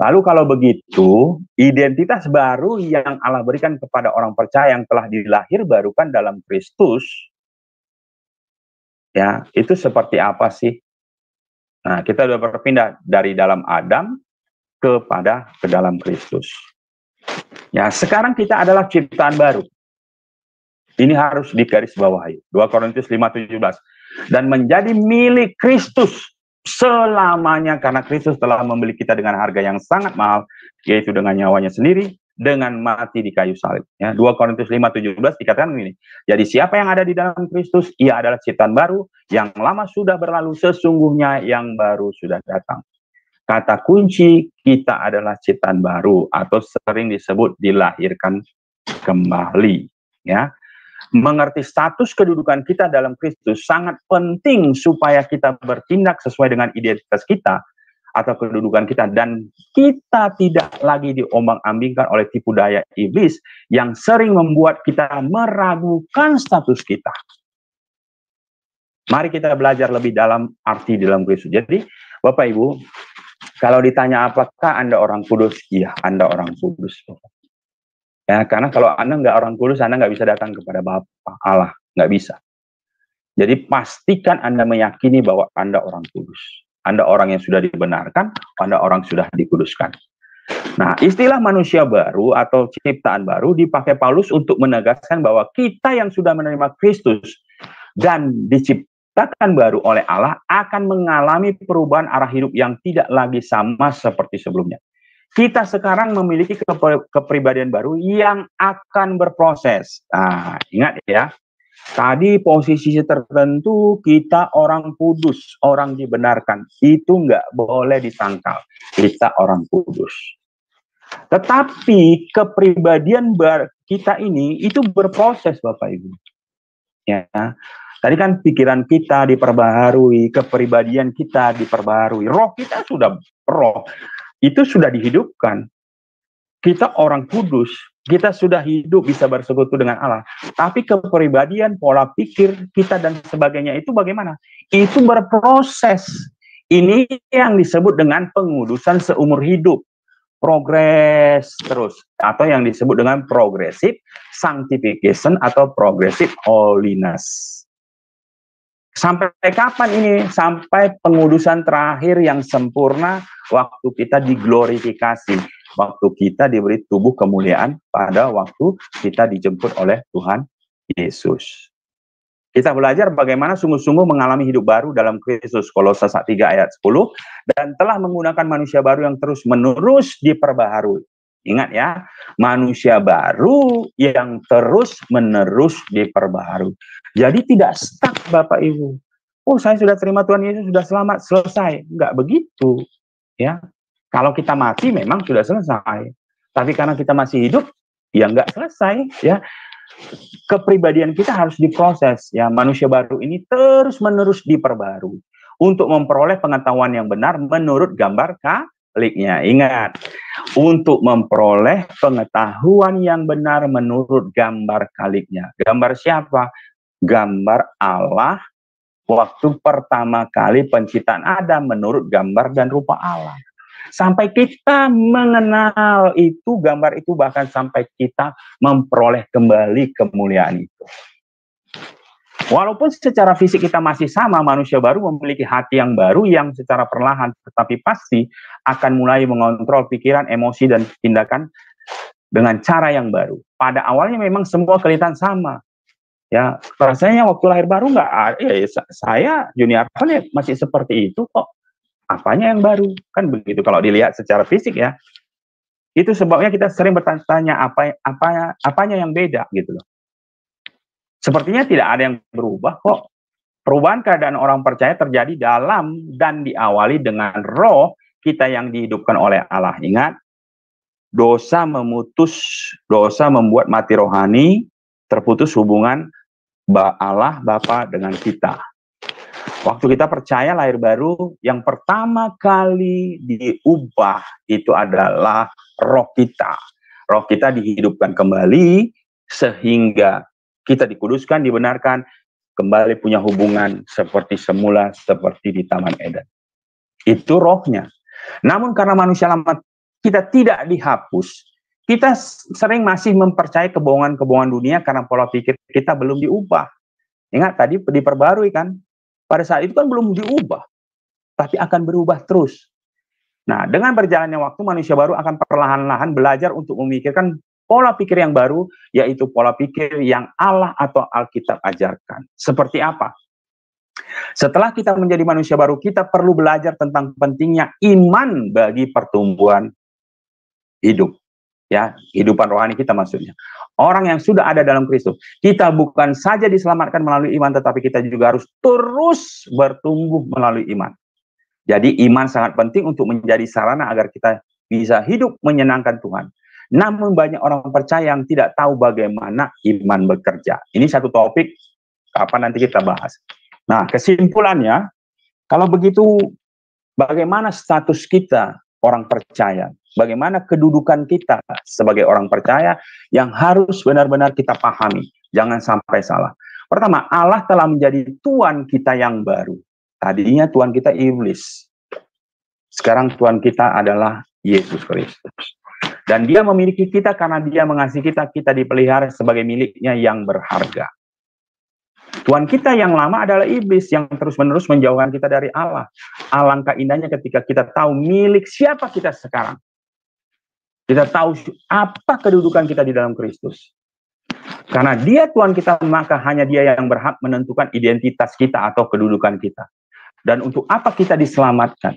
Lalu kalau begitu, identitas baru yang Allah berikan kepada orang percaya yang telah dilahirbarukan dalam Kristus, ya, itu seperti apa sih? Nah, kita sudah berpindah dari dalam Adam ke dalam Kristus. Ya, sekarang kita adalah ciptaan baru. Ini harus digarisbawahi. 2 Korintus 5:17. Dan menjadi milik Kristus selamanya, karena Kristus telah membeli kita dengan harga yang sangat mahal, yaitu dengan nyawanya sendiri, dengan mati di kayu salib. Ya, 2 Korintus 5:17 dikatakan begini. Jadi siapa yang ada di dalam Kristus, ia adalah ciptaan baru, yang lama sudah berlalu, sesungguhnya yang baru sudah datang. Kata kunci kita adalah ciptaan baru, atau sering disebut dilahirkan kembali. Ya, mengerti status kedudukan kita dalam Kristus sangat penting supaya kita bertindak sesuai dengan identitas kita atau kedudukan kita, dan kita tidak lagi diombang-ambingkan oleh tipu daya iblis yang sering membuat kita meragukan status kita. Mari kita belajar lebih dalam arti dalam Kristus. Jadi, Bapak Ibu, kalau ditanya apakah Anda orang kudus, iya, Anda orang kudus. Ya, karena kalau Anda nggak orang kudus, Anda nggak bisa datang kepada Bapa Allah, nggak bisa. Jadi pastikan Anda meyakini bahwa Anda orang kudus. Anda orang yang sudah dibenarkan, Anda orang sudah dikuduskan. Nah, istilah manusia baru atau ciptaan baru dipakai Paulus untuk menegaskan bahwa kita yang sudah menerima Kristus dan diciptakan baru oleh Allah akan mengalami perubahan arah hidup yang tidak lagi sama seperti sebelumnya. Kita sekarang memiliki kepribadian baru yang akan berproses. Nah, ingat ya, tadi posisi tertentu kita orang kudus, orang dibenarkan. Itu nggak boleh disangkal. Kita orang kudus. Tetapi kepribadian kita ini itu berproses, Bapak Ibu. Ya, tadi kan pikiran kita diperbaharui, kepribadian kita diperbaharui, roh kita sudah roh. Itu sudah dihidupkan. Kita orang kudus, kita sudah hidup bisa bersekutu dengan Allah. Tapi kepribadian, pola pikir kita dan sebagainya itu bagaimana? Itu berproses. Ini yang disebut dengan pengudusan seumur hidup. Progres terus. Atau yang disebut dengan progressive sanctification atau progressive holiness. Sampai kapan ini? Sampai pengudusan terakhir yang sempurna, waktu kita diglorifikasi, waktu kita diberi tubuh kemuliaan pada waktu kita dijemput oleh Tuhan Yesus. Kita belajar bagaimana sungguh-sungguh mengalami hidup baru dalam Kristus, Kolose 3 ayat 10, dan telah menggunakan manusia baru yang terus-menerus diperbaharui. Ingat ya, manusia baru yang terus-menerus diperbaharui. Jadi tidak stuck, Bapak Ibu. Oh, saya sudah terima Tuhan Yesus, sudah selamat, selesai. Enggak begitu. Ya, kalau kita mati memang sudah selesai. Tapi karena kita masih hidup, ya nggak selesai, ya. Kepribadian kita harus diproses, ya. Manusia baru ini terus-menerus diperbarui untuk memperoleh pengetahuan yang benar menurut gambar kaliknya. Ingat, untuk memperoleh pengetahuan yang benar menurut gambar kaliknya. Gambar siapa? Gambar Allah waktu pertama kali penciptaan Adam menurut gambar dan rupa Allah. Sampai kita mengenal itu, gambar itu, bahkan sampai kita memperoleh kembali kemuliaan itu. Walaupun secara fisik kita masih sama, manusia baru memiliki hati yang baru yang secara perlahan tetapi pasti akan mulai mengontrol pikiran, emosi, dan tindakan dengan cara yang baru. Pada awalnya memang semua kelihatan sama. Ya, rasanya waktu lahir baru nggak ada, ya, saya Junior masih seperti itu kok. Apanya yang baru? Kan begitu kalau dilihat secara fisik, ya. Itu sebabnya kita sering bertanya apanya yang beda gitu loh. Sepertinya tidak ada yang berubah kok. Perubahan keadaan orang percaya terjadi dalam dan diawali dengan roh kita yang dihidupkan oleh Allah. Ingat, dosa membuat mati rohani, terputus hubungan Allah Bapa dengan kita. Waktu kita percaya lahir baru, yang pertama kali diubah itu adalah roh kita. Roh kita dihidupkan kembali sehingga kita dikuduskan, dibenarkan, kembali punya hubungan seperti semula, seperti di Taman Eden. Itu rohnya. Namun karena manusia lama kita tidak dihapus, kita sering masih mempercayai kebohongan-kebohongan dunia karena pola pikir kita belum diubah. Ingat tadi diperbarui kan? Pada saat itu kan belum diubah, tapi akan berubah terus. Nah, dengan berjalannya waktu, manusia baru akan perlahan-lahan belajar untuk memikirkan pola pikir yang baru, yaitu pola pikir yang Allah atau Alkitab ajarkan. Seperti apa? Setelah kita menjadi manusia baru, kita perlu belajar tentang pentingnya iman bagi pertumbuhan hidup. Ya, kehidupan rohani kita maksudnya. Orang yang sudah ada dalam Kristus, kita bukan saja diselamatkan melalui iman, tetapi kita juga harus terus bertumbuh melalui iman. Jadi iman sangat penting untuk menjadi sarana agar kita bisa hidup menyenangkan Tuhan. Namun banyak orang percaya yang tidak tahu bagaimana iman bekerja. Ini satu topik, kapan nanti kita bahas. Nah, kesimpulannya, kalau begitu, bagaimana status kita orang percaya? Bagaimana kedudukan kita sebagai orang percaya yang harus benar-benar kita pahami. Jangan sampai salah. Pertama, Allah telah menjadi Tuhan kita yang baru. Tadinya Tuhan kita iblis. Sekarang Tuhan kita adalah Yesus Kristus. Dan dia memiliki kita karena dia mengasihi kita. Kita dipelihara sebagai miliknya yang berharga. Tuhan kita yang lama adalah iblis yang terus-menerus menjauhkan kita dari Allah. Alangkah indahnya ketika kita tahu milik siapa kita sekarang. Kita tahu apa kedudukan kita di dalam Kristus. Karena dia Tuhan kita, maka hanya dia yang berhak menentukan identitas kita atau kedudukan kita. Dan untuk apa kita diselamatkan?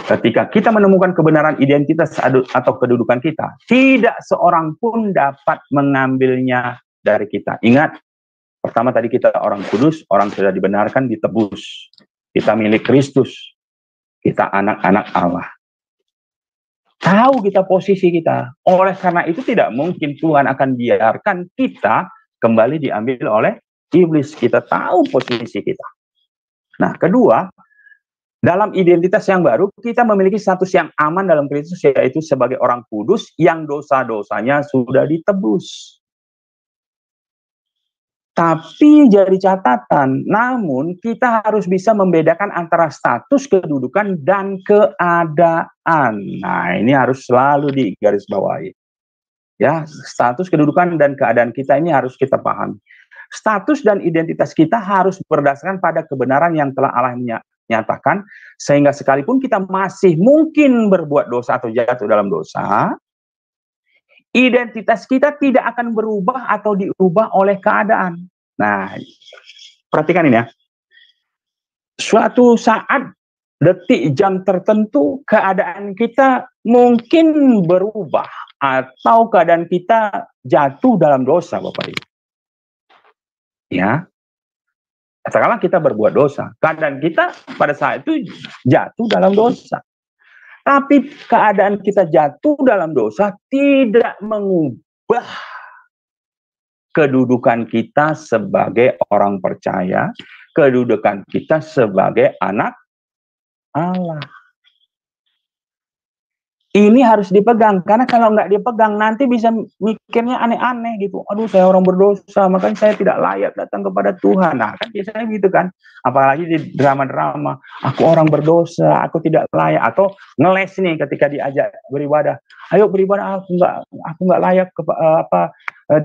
Ketika kita menemukan kebenaran identitas atau kedudukan kita, tidak seorang pun dapat mengambilnya dari kita. Ingat, pertama tadi kita orang kudus, orang sudah dibenarkan, ditebus. Kita milik Kristus. Kita anak-anak Allah. Tahu kita posisi kita. Oleh karena itu tidak mungkin Tuhan akan biarkan kita kembali diambil oleh iblis. Kita tahu posisi kita. Nah, kedua, dalam identitas yang baru, kita memiliki status yang aman dalam Kristus, yaitu sebagai orang kudus yang dosa-dosanya sudah ditebus. Tapi jadi catatan, namun kita harus bisa membedakan antara status kedudukan dan keadaan. Nah, ini harus selalu digarisbawahi. Ya, status kedudukan dan keadaan kita ini harus kita pahami. Status dan identitas kita harus berdasarkan pada kebenaran yang telah Allah nyatakan, sehingga sekalipun kita masih mungkin berbuat dosa atau jatuh dalam dosa, identitas kita tidak akan berubah atau diubah oleh keadaan. Nah, perhatikan ini ya. Suatu saat, detik, jam tertentu, keadaan kita mungkin berubah. Atau keadaan kita jatuh dalam dosa, Bapak Ibu. Ya. Katakanlah kita berbuat dosa. Keadaan kita pada saat itu jatuh dalam dosa. Tapi keadaan kita jatuh dalam dosa tidak mengubah kedudukan kita sebagai orang percaya, kedudukan kita sebagai anak Allah. Ini harus dipegang, karena kalau nggak dipegang nanti bisa mikirnya aneh-aneh gitu. Aduh, saya orang berdosa, makanya saya tidak layak datang kepada Tuhan. Nah, kan biasanya gitu kan. Apalagi di drama-drama, aku orang berdosa, aku tidak layak. Atau ngeles nih ketika diajak beribadah. Ayo beribadah, aku nggak layak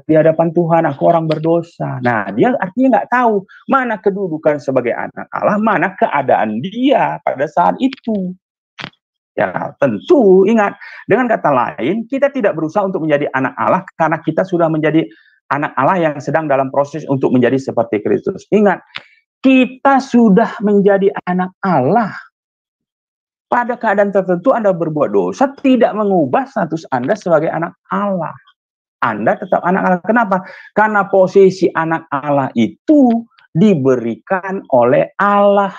di hadapan Tuhan, aku orang berdosa. Nah, dia artinya nggak tahu mana kedudukan sebagai anak Allah, mana keadaan dia pada saat itu. Ya, tentu ingat, dengan kata lain, kita tidak berusaha untuk menjadi anak Allah karena kita sudah menjadi anak Allah yang sedang dalam proses untuk menjadi seperti Kristus. Ingat, kita sudah menjadi anak Allah. Pada keadaan tertentu Anda berbuat dosa tidak mengubah status Anda sebagai anak Allah. Anda tetap anak Allah. Kenapa? Karena posisi anak Allah itu diberikan oleh Allah.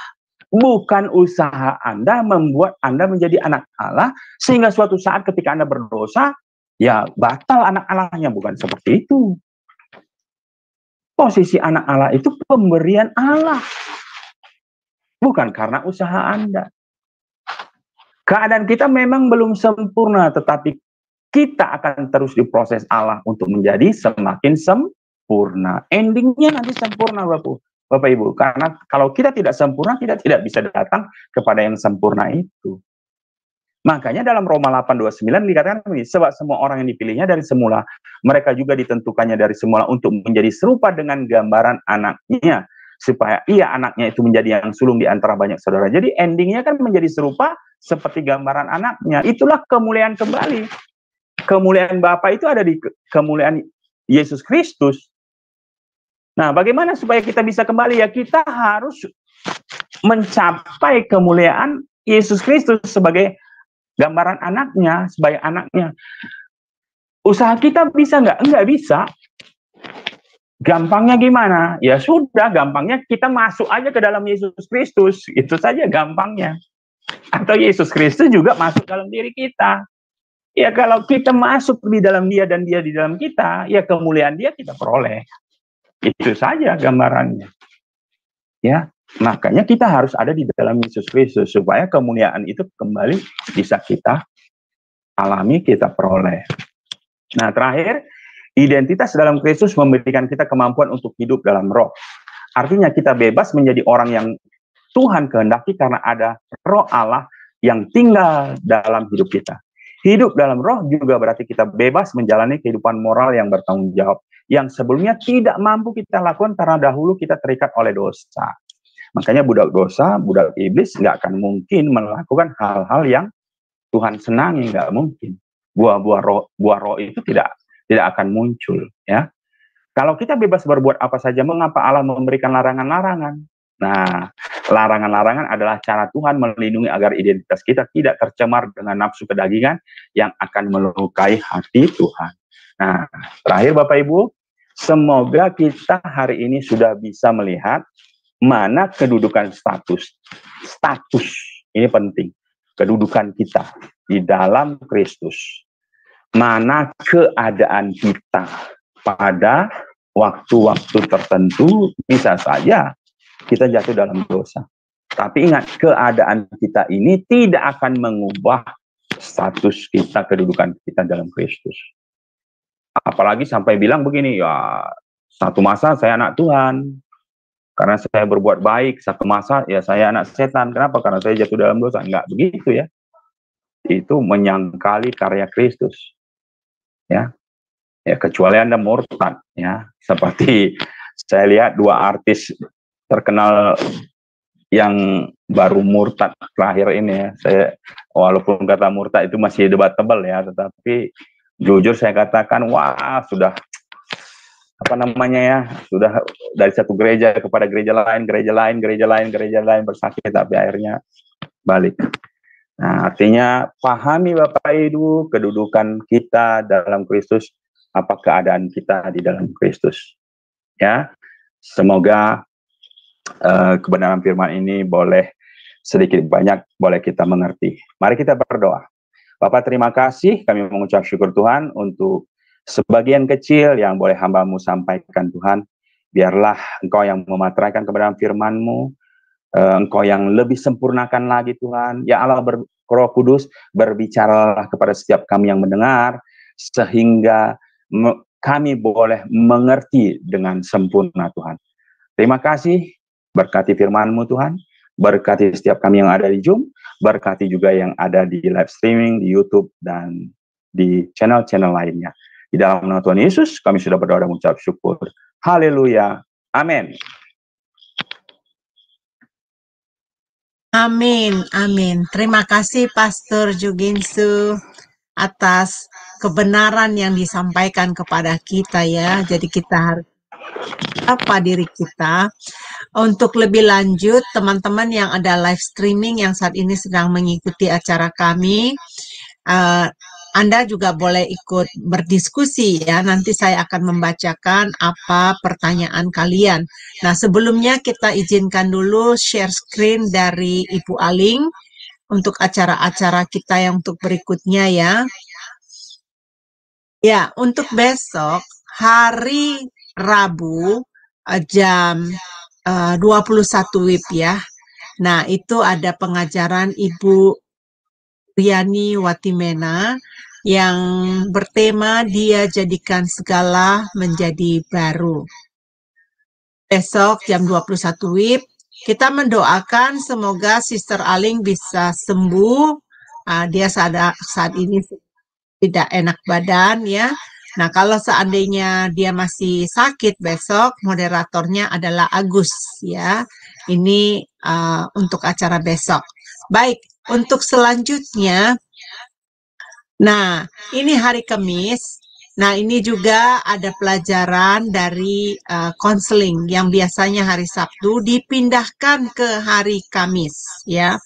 Bukan usaha Anda membuat Anda menjadi anak Allah, sehingga suatu saat ketika Anda berdosa, ya batal anak Allahnya. Bukan seperti itu. Posisi anak Allah itu pemberian Allah. Bukan karena usaha Anda. Keadaan kita memang belum sempurna, tetapi kita akan terus diproses Allah untuk menjadi semakin sempurna. Endingnya nanti sempurna, Bapak Ibu, karena kalau kita tidak sempurna, kita tidak bisa datang kepada yang sempurna itu. Makanya dalam Roma 8:29 dikatakan begini, sebab semua orang yang dipilihnya dari semula, mereka juga ditentukannya dari semula untuk menjadi serupa dengan gambaran anaknya, supaya ia anaknya itu menjadi yang sulung di antara banyak saudara. Jadi endingnya kan menjadi serupa seperti gambaran anaknya. Itulah kemuliaan kembali. Kemuliaan Bapa itu ada di kemuliaan Yesus Kristus. Nah, bagaimana supaya kita bisa kembali? Ya, kita harus mencapai kemuliaan Yesus Kristus sebagai gambaran anaknya, sebagai anaknya. Usaha kita bisa nggak? Nggak bisa. Gampangnya gimana? Ya sudah, gampangnya kita masuk aja ke dalam Yesus Kristus. Itu saja gampangnya. Atau Yesus Kristus juga masuk dalam diri kita. Ya, kalau kita masuk di dalam dia dan dia di dalam kita, ya kemuliaan dia kita peroleh. Itu saja gambarannya. Ya, makanya kita harus ada di dalam Yesus Kristus supaya kemuliaan itu kembali bisa kita alami, kita peroleh. Nah, terakhir, identitas dalam Kristus memberikan kita kemampuan untuk hidup dalam roh. Artinya kita bebas menjadi orang yang Tuhan kehendaki karena ada roh Allah yang tinggal dalam hidup kita. Hidup dalam roh juga berarti kita bebas menjalani kehidupan moral yang bertanggung jawab, yang sebelumnya tidak mampu kita lakukan karena dahulu kita terikat oleh dosa. Makanya budak dosa, budak iblis nggak akan mungkin melakukan hal-hal yang Tuhan senangi, nggak mungkin. Buah roh itu tidak akan muncul. Ya, kalau kita bebas berbuat apa saja, mengapa Allah memberikan larangan-larangan? Nah, larangan-larangan adalah cara Tuhan melindungi agar identitas kita tidak tercemar dengan nafsu kedagingan yang akan melukai hati Tuhan. Nah, terakhir Bapak Ibu, semoga kita hari ini sudah bisa melihat mana kedudukan status. Status, ini penting. Kedudukan kita di dalam Kristus. Mana keadaan kita pada waktu-waktu tertentu bisa saja kita jatuh dalam dosa. Tapi ingat, keadaan kita ini tidak akan mengubah status kita, kedudukan kita dalam Kristus. Apalagi sampai bilang begini, ya satu masa saya anak Tuhan, karena saya berbuat baik, satu masa ya saya anak setan. Kenapa? Karena saya jatuh dalam dosa. Enggak begitu ya. Itu menyangkali karya Kristus. Ya, kecuali Anda murtad. Ya, seperti saya lihat dua artis terkenal yang baru murtad terakhir ini ya. Saya walaupun kata murtad itu masih debatable ya, tetapi jujur saya katakan wah sudah sudah dari satu gereja kepada gereja lain bersakit, tapi akhirnya balik. Nah, artinya pahami Bapak Ibu kedudukan kita dalam Kristus, apa keadaan kita di dalam Kristus. Ya, semoga kebenaran firman ini boleh sedikit banyak boleh kita mengerti. Mari kita berdoa. Bapak, terima kasih, kami mengucap syukur Tuhan untuk Sebagian kecil yang boleh hamba-Mu sampaikan Tuhan, biarlah Engkau yang memateraikan kebenaran firman-Mu, Engkau yang lebih sempurnakan lagi Tuhan. Ya Allah, Roh Kudus, berbicaralah kepada setiap kami yang mendengar, sehingga kami boleh mengerti dengan sempurna Tuhan. Terima kasih, berkati firman-Mu Tuhan, berkati setiap kami yang ada di Zoom, berkati juga yang ada di live streaming, di YouTube, dan di channel-channel lainnya. Di dalam nama Tuhan Yesus, kami sudah berdoa dan mengucap syukur. Haleluya. Amin. Amin, amin. Terima kasih Pastor Juginsu atas kebenaran yang disampaikan kepada kita ya. Jadi kita harus apa diri kita. Untuk lebih lanjut, teman-teman yang ada live streaming yang saat ini sedang mengikuti acara kami, Anda juga boleh ikut berdiskusi ya. Nanti saya akan membacakan apa pertanyaan kalian. Nah, sebelumnya kita izinkan dulu share screen dari Ibu Aling untuk acara-acara kita yang untuk berikutnya ya. Ya, untuk besok hari Rabu jam 21 WIB ya. Nah, itu ada pengajaran Ibu Riani Watimena yang bertema Dia Jadikan Segala Menjadi Baru. Besok jam 21 WIB, kita mendoakan semoga Sister Aling bisa sembuh. Dia saat ini tidak enak badan ya. Nah, kalau seandainya dia masih sakit besok, moderatornya adalah Agus ya. Ini untuk acara besok. Baik, untuk selanjutnya, nah ini hari Kamis. Nah, ini juga ada pelajaran dari konseling yang biasanya hari Sabtu dipindahkan ke hari Kamis ya.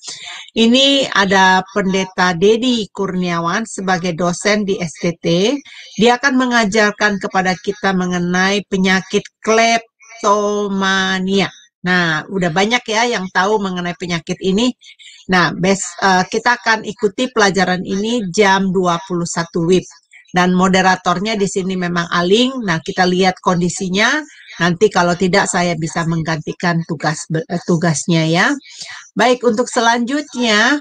Ini ada Pendeta Dedi Kurniawan sebagai dosen di STT. Dia akan mengajarkan kepada kita mengenai penyakit kleptomania. Nah, udah banyak ya yang tahu mengenai penyakit ini. Nah, kita akan ikuti pelajaran ini jam 21 WIB. Dan moderatornya di sini memang Aling. Nah, kita lihat kondisinya. Nanti kalau tidak saya bisa menggantikan tugasnya ya. Baik, untuk selanjutnya,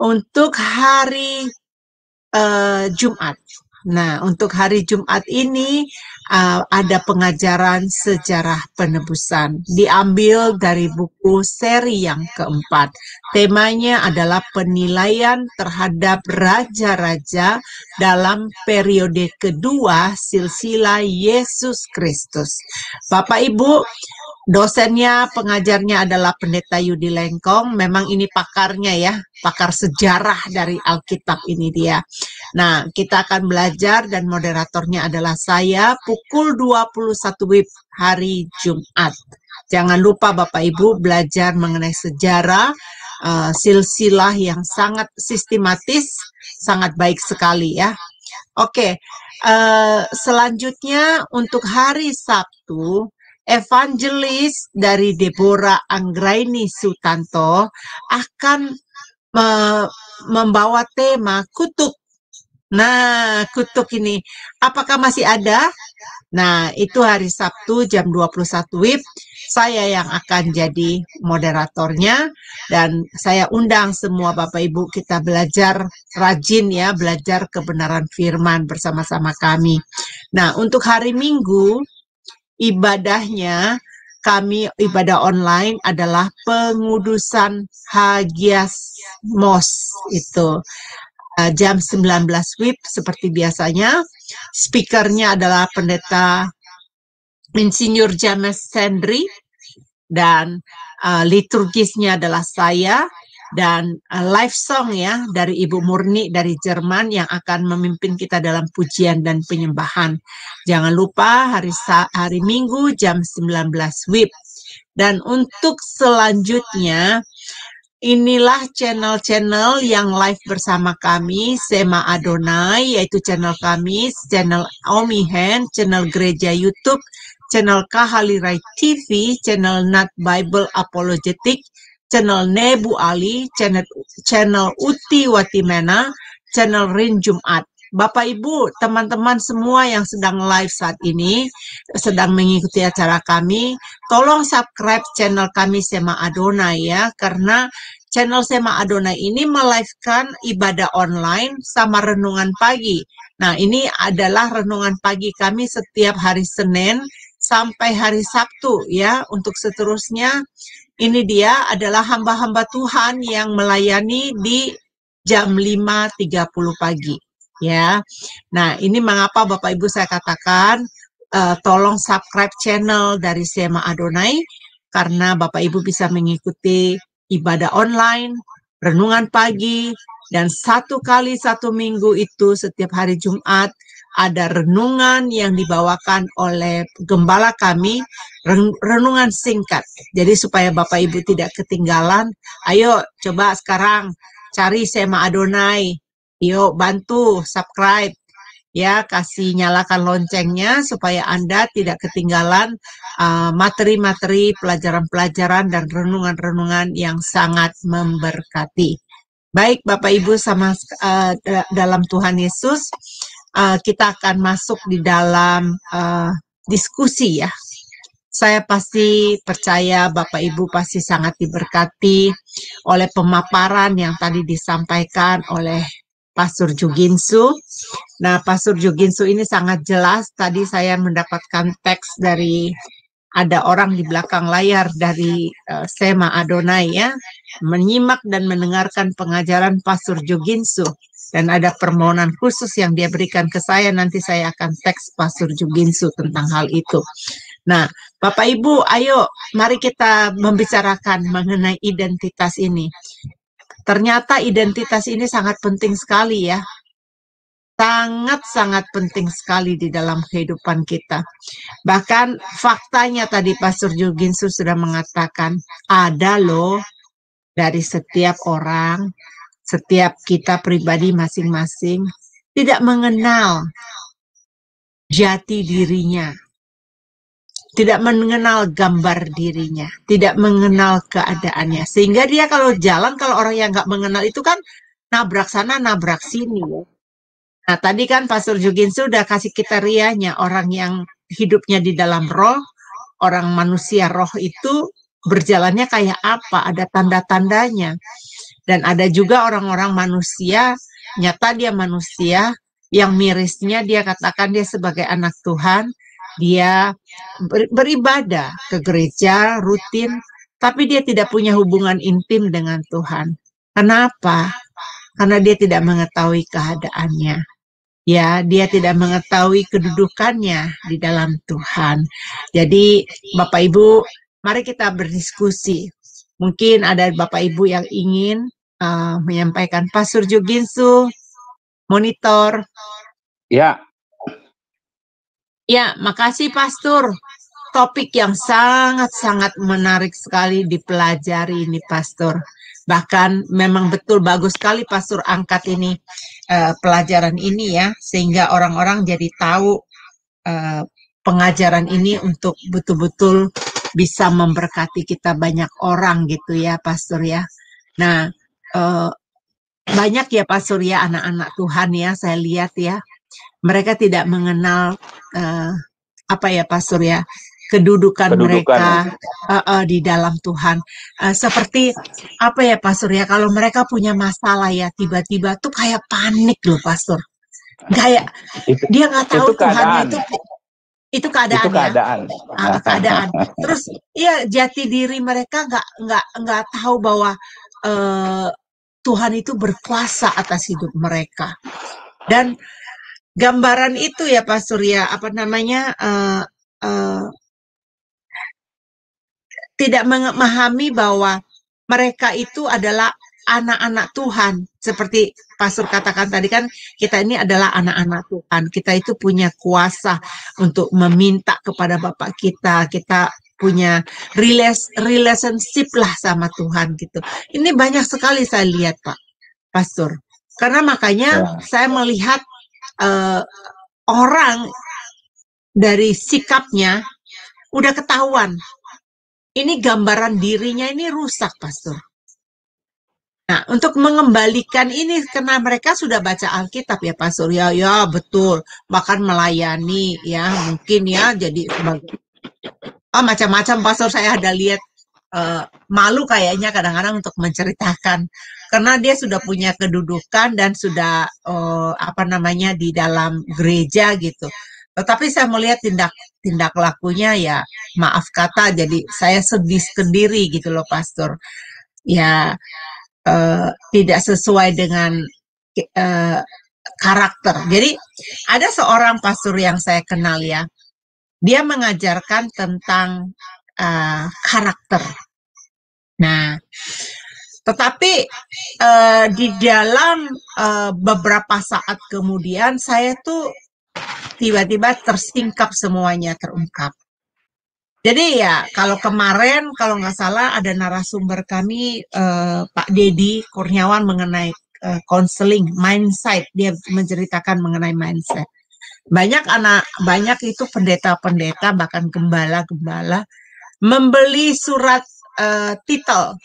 untuk hari Jumat. Nah, untuk hari Jumat ini ada pengajaran sejarah penebusan. Diambil dari buku seri yang keempat. Temanya adalah penilaian terhadap raja-raja dalam periode kedua silsilah Yesus Kristus. Bapak Ibu, dosennya, pengajarnya adalah Pendeta Yudi Lengkong. Memang ini pakarnya ya, pakar sejarah dari Alkitab ini dia. Nah, kita akan belajar dan moderatornya adalah saya pukul 21 WIB hari Jumat. Jangan lupa Bapak Ibu belajar mengenai sejarah, silsilah yang sangat sistematis, sangat baik sekali ya. Oke, selanjutnya untuk hari Sabtu, evangelis dari Deborah Anggraini Sutanto akan membawa tema kutuk. Nah, kutuk ini apakah masih ada? Nah, itu hari Sabtu jam 21 WIB. Saya yang akan jadi moderatornya dan saya undang semua Bapak Ibu kita belajar rajin ya, belajar kebenaran firman bersama-sama kami. Nah, untuk hari Minggu ibadahnya kami ibadah online adalah pengudusan Hagiasmos itu. Jam 19 WIB seperti biasanya. Speakernya adalah Pendeta Insinyur James Sendri dan liturgisnya adalah saya dan live song ya dari Ibu Murni dari Jerman yang akan memimpin kita dalam pujian dan penyembahan. Jangan lupa hari Minggu jam 19 WIB. Dan untuk selanjutnya inilah channel-channel yang live bersama kami, Sema Adonai, yaitu channel kami, channel Omihen, channel Gereja YouTube, channel Kahalirai TV, channel Nat Bible Apologetic, channel Nebu Ali, channel Uti Watimena, channel Rin Jumat. Bapak Ibu, teman-teman semua yang sedang live saat ini, sedang mengikuti acara kami, tolong subscribe channel kami Sema Adonai ya, karena channel Sema Adonai ini melive-kan ibadah online sama renungan pagi. Nah, ini adalah renungan pagi kami setiap hari Senin sampai hari Sabtu ya. Untuk seterusnya, ini dia adalah hamba-hamba Tuhan yang melayani di jam 5.30 pagi. Ya, nah ini mengapa Bapak Ibu saya katakan tolong subscribe channel dari Sema Adonai karena Bapak Ibu bisa mengikuti ibadah online, renungan pagi, dan 1 kali 1 minggu itu setiap hari Jumat ada renungan yang dibawakan oleh gembala kami, renungan singkat. Jadi supaya Bapak Ibu tidak ketinggalan, ayo coba sekarang cari Sema Adonai. Yuk bantu subscribe ya, kasih nyalakan loncengnya supaya Anda tidak ketinggalan materi-materi pelajaran-pelajaran dan renungan-renungan yang sangat memberkati. Baik Bapak Ibu sama dalam Tuhan Yesus, kita akan masuk di dalam diskusi ya. Saya pasti percaya Bapak Ibu pasti sangat diberkati oleh pemaparan yang tadi disampaikan oleh Pastor Juginsu. Nah, Pastor Juginsu ini sangat jelas. Tadi saya mendapatkan teks dari ada orang di belakang layar dari Sema Adonai ya, menyimak dan mendengarkan pengajaran Pastor Juginsu. Dan ada permohonan khusus yang dia berikan ke saya, nanti saya akan teks Pastor Juginsu tentang hal itu. Nah, Bapak Ibu, ayo mari kita membicarakan mengenai identitas ini. Ternyata identitas ini sangat penting sekali ya. Sangat-sangat penting sekali di dalam kehidupan kita. Bahkan faktanya tadi Pastor Juginsu sudah mengatakan, ada loh dari setiap orang, setiap kita pribadi masing-masing, tidak mengenal jati dirinya. Tidak mengenal gambar dirinya, tidak mengenal keadaannya. Sehingga dia kalau jalan, kalau orang yang nggak mengenal itu kan nabrak sana, nabrak sini. Nah, tadi kan Pastor Juginsu sudah kasih kriterianya, orang yang hidupnya di dalam roh, orang manusia roh itu berjalannya kayak apa, ada tanda-tandanya. Dan ada juga orang-orang manusia, nyata dia manusia, yang mirisnya dia katakan dia sebagai anak Tuhan, dia beribadah ke gereja rutin, tapi dia tidak punya hubungan intim dengan Tuhan. Kenapa? Karena dia tidak mengetahui keadaannya. Ya, dia tidak mengetahui kedudukannya di dalam Tuhan. Jadi, Bapak Ibu, mari kita berdiskusi. Mungkin ada Bapak Ibu yang ingin menyampaikan. Pastor Juginsu, monitor. Ya. Ya, makasih Pastor. Topik yang sangat-sangat menarik sekali dipelajari ini Pastor. Bahkan memang betul bagus sekali Pastor angkat ini pelajaran ini ya, sehingga orang-orang jadi tahu pengajaran ini untuk betul-betul bisa memberkati kita banyak orang gitu ya Pastor ya. Nah, banyak ya Pastor ya anak-anak Tuhan ya, saya lihat ya. Mereka tidak mengenal apa ya Pastor ya, kedudukan mereka di dalam Tuhan. Seperti apa ya Pastor ya, kalau mereka punya masalah ya tiba-tiba tuh kayak panik loh Pastor. Kayak dia nggak tahu Tuhannya itu keadaan ya. Keadaan. Terus ya jati diri mereka nggak tahu bahwa Tuhan itu berkuasa atas hidup mereka. Dan gambaran itu ya Pak Surya, apa namanya, tidak memahami bahwa mereka itu adalah anak-anak Tuhan. Seperti Pastor katakan tadi kan, kita ini adalah anak-anak Tuhan. Kita itu punya kuasa untuk meminta kepada Bapak kita. Kita punya relationship lah sama Tuhan gitu. Ini banyak sekali saya lihat Pak Pastor. Karena makanya saya melihat orang dari sikapnya udah ketahuan. Ini gambaran dirinya ini rusak, Pastor. Nah, untuk mengembalikan ini karena mereka sudah baca Alkitab ya Pak Surya, ya betul, bahkan melayani ya, mungkin ya jadi macam-macam Pastor saya ada lihat malu kayaknya kadang-kadang untuk menceritakan karena dia sudah punya kedudukan dan sudah apa namanya di dalam gereja gitu. Tetapi saya melihat tindak lakunya ya maaf kata jadi saya sedih sendiri gitu loh Pastor. Ya tidak sesuai dengan eh, karakter. Jadi ada seorang pastor yang saya kenal ya, dia mengajarkan tentang karakter. Nah, tetapi di dalam beberapa saat kemudian saya tuh tiba-tiba tersingkap semuanya terungkap. Jadi ya kalau kemarin kalau nggak salah ada narasumber kami Pak Dedi Kurniawan mengenai konseling mindset, dia menceritakan mengenai mindset. Banyak itu pendeta-pendeta bahkan gembala-gembala membeli surat titel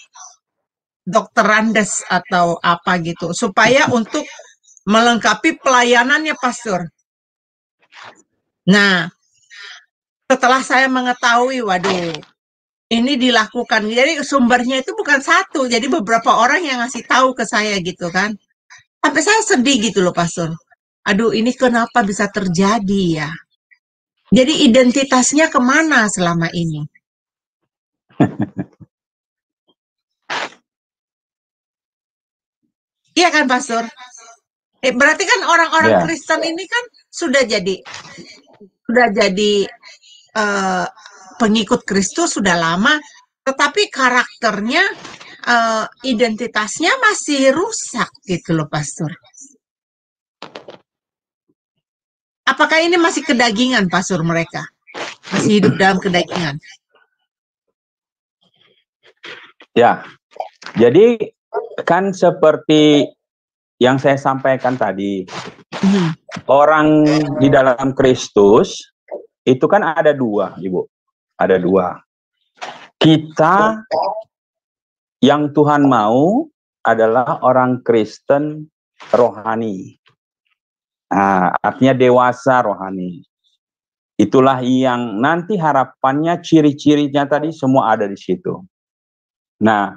dokter Andes atau apa gitu supaya untuk melengkapi pelayanannya pastor. Nah, setelah saya mengetahui, waduh, ini dilakukan. Jadi sumbernya itu bukan satu, jadi beberapa orang yang ngasih tahu ke saya gitu kan. Sampai saya sedih gitu loh, Pastor. Aduh, ini kenapa bisa terjadi ya? Jadi identitasnya kemana selama ini? Iya kan, Pastor? Berarti kan orang-orang Kristen ini kan sudah jadi pengikut Kristus sudah lama, tetapi karakternya, identitasnya masih rusak gitu loh, Pastor. Apakah ini masih kedagingan, Pastor, mereka? Masih hidup dalam kedagingan? Ya, jadi kan seperti yang saya sampaikan tadi, orang di dalam Kristus itu kan ada dua, Ibu. Ada dua. Kita yang Tuhan mau adalah orang Kristen rohani. Nah, artinya dewasa rohani. Itulah yang nanti harapannya, ciri-cirinya tadi semua ada di situ. Nah,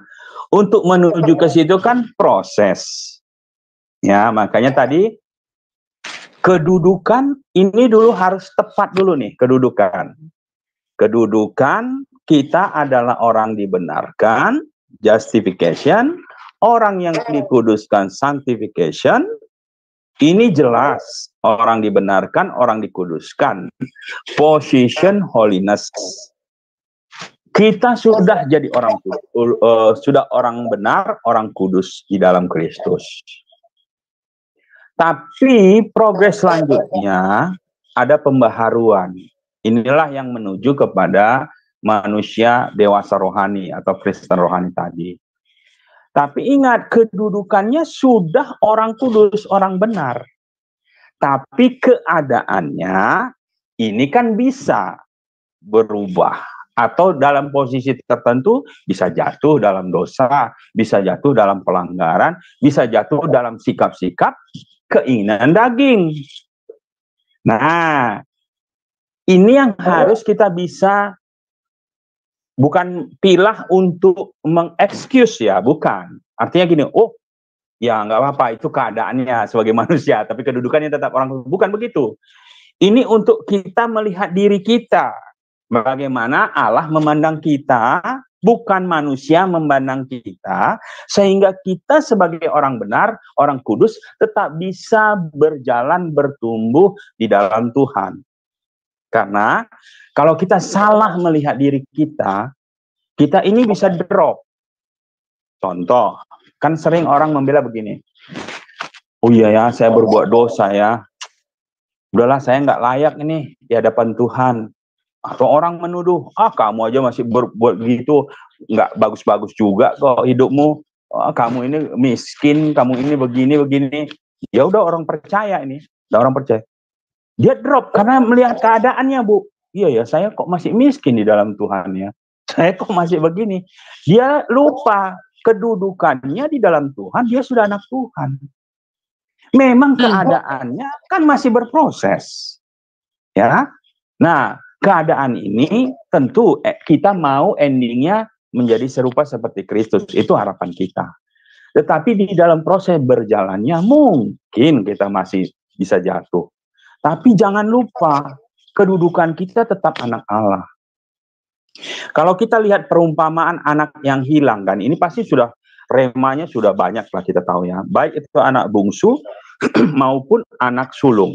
untuk menuju ke situ kan proses. Ya, makanya tadi kedudukan ini dulu harus tepat dulu nih, kedudukan. Kedudukan kita adalah orang dibenarkan, justification, orang yang dikuduskan, sanctification. Ini jelas, orang dibenarkan, orang dikuduskan. Position holiness. Kita sudah jadi orang sudah orang benar, orang kudus di dalam Kristus. Tapi progres selanjutnya ada pembaharuan. Inilah yang menuju kepada manusia dewasa rohani atau Kristen rohani tadi. Tapi ingat, kedudukannya sudah orang kudus, orang benar. Tapi keadaannya ini kan bisa berubah. Atau dalam posisi tertentu bisa jatuh dalam dosa, bisa jatuh dalam pelanggaran, bisa jatuh dalam sikap-sikap keinginan daging. Nah, ini yang harus kita bisa bukan pilah untuk mengexcuse ya, bukan. Artinya gini, oh ya nggak apa-apa, itu keadaannya sebagai manusia, tapi kedudukannya tetap orang, bukan begitu. Ini untuk kita melihat diri kita, bagaimana Allah memandang kita, bukan manusia memandang kita, sehingga kita sebagai orang benar, orang kudus, tetap bisa berjalan, bertumbuh di dalam Tuhan. Karena kalau kita salah melihat diri kita ini bisa drop. Contoh, kan sering orang membela begini, oh iya ya, saya berbuat dosa ya, udahlah saya nggak layak ini di hadapan Tuhan. Atau orang menuduh, kamu aja masih berbuat gitu, nggak bagus-bagus juga kok hidupmu, kamu ini miskin, kamu ini begini. Ya udah, orang percaya ini, orang percaya. Dia drop karena melihat keadaannya, Bu. Iya ya, saya kok masih miskin di dalam Tuhan ya. Saya kok masih begini. Dia lupa kedudukannya di dalam Tuhan, dia sudah anak Tuhan. Memang keadaannya kan masih berproses. Ya. Nah, keadaan ini tentu kita mau endingnya menjadi serupa seperti Kristus. Itu harapan kita. Tetapi di dalam proses berjalannya mungkin kita masih bisa jatuh. Tapi jangan lupa, kedudukan kita tetap anak Allah. Kalau kita lihat perumpamaan anak yang hilang, kan ini pasti sudah remanya sudah banyak lah kita tahu ya. Baik itu anak bungsu maupun anak sulung.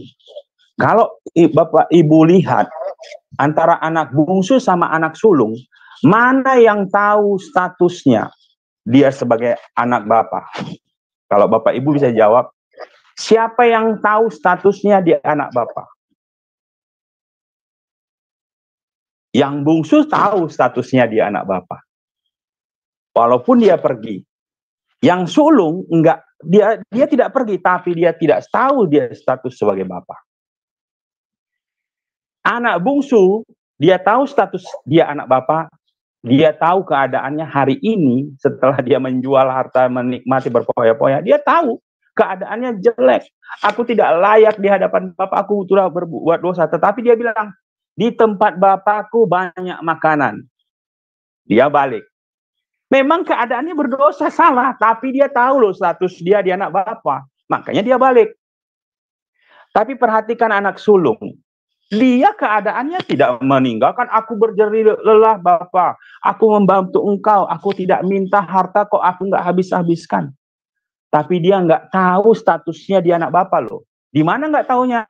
Kalau Bapak Ibu lihat antara anak bungsu sama anak sulung, mana yang tahu statusnya dia sebagai anak Bapak? Kalau Bapak Ibu bisa jawab, siapa yang tahu statusnya dia anak Bapak? Yang bungsu tahu statusnya dia anak Bapak. Walaupun dia pergi. Yang sulung enggak, dia tidak pergi, tapi dia tidak tahu dia status sebagai Bapak. Anak bungsu, dia tahu status dia anak Bapak, dia tahu keadaannya hari ini setelah dia menjual harta, menikmati berpoya-poya, dia tahu keadaannya jelek. Aku tidak layak di hadapan Bapak, aku telah berbuat dosa. Tetapi dia bilang, di tempat Bapakku banyak makanan. Dia balik. Memang keadaannya berdosa, salah, tapi dia tahu loh status dia anak Bapak. Makanya dia balik. Tapi perhatikan anak sulung. Dia keadaannya tidak meninggalkan, aku berjerih lelah Bapak, aku membantu engkau, aku tidak minta harta kok aku nggak habis-habiskan. Tapi dia nggak tahu statusnya dia anak Bapak loh. Di mana nggak taunya?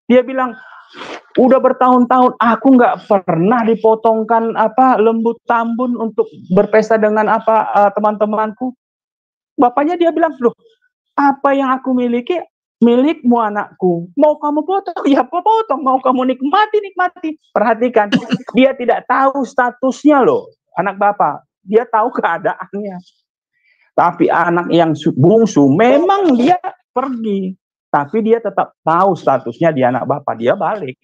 Dia bilang, udah bertahun-tahun aku nggak pernah dipotongkan lembu tambun untuk berpesta dengan teman-temanku. Bapaknya dia bilang, loh, apa yang aku miliki milikmu anakku, mau kamu potong, ya potong, mau kamu nikmati. Perhatikan, dia tidak tahu statusnya loh, anak Bapak, dia tahu keadaannya. Tapi anak yang bungsu, memang dia pergi, tapi dia tetap tahu statusnya dia anak Bapak, dia balik.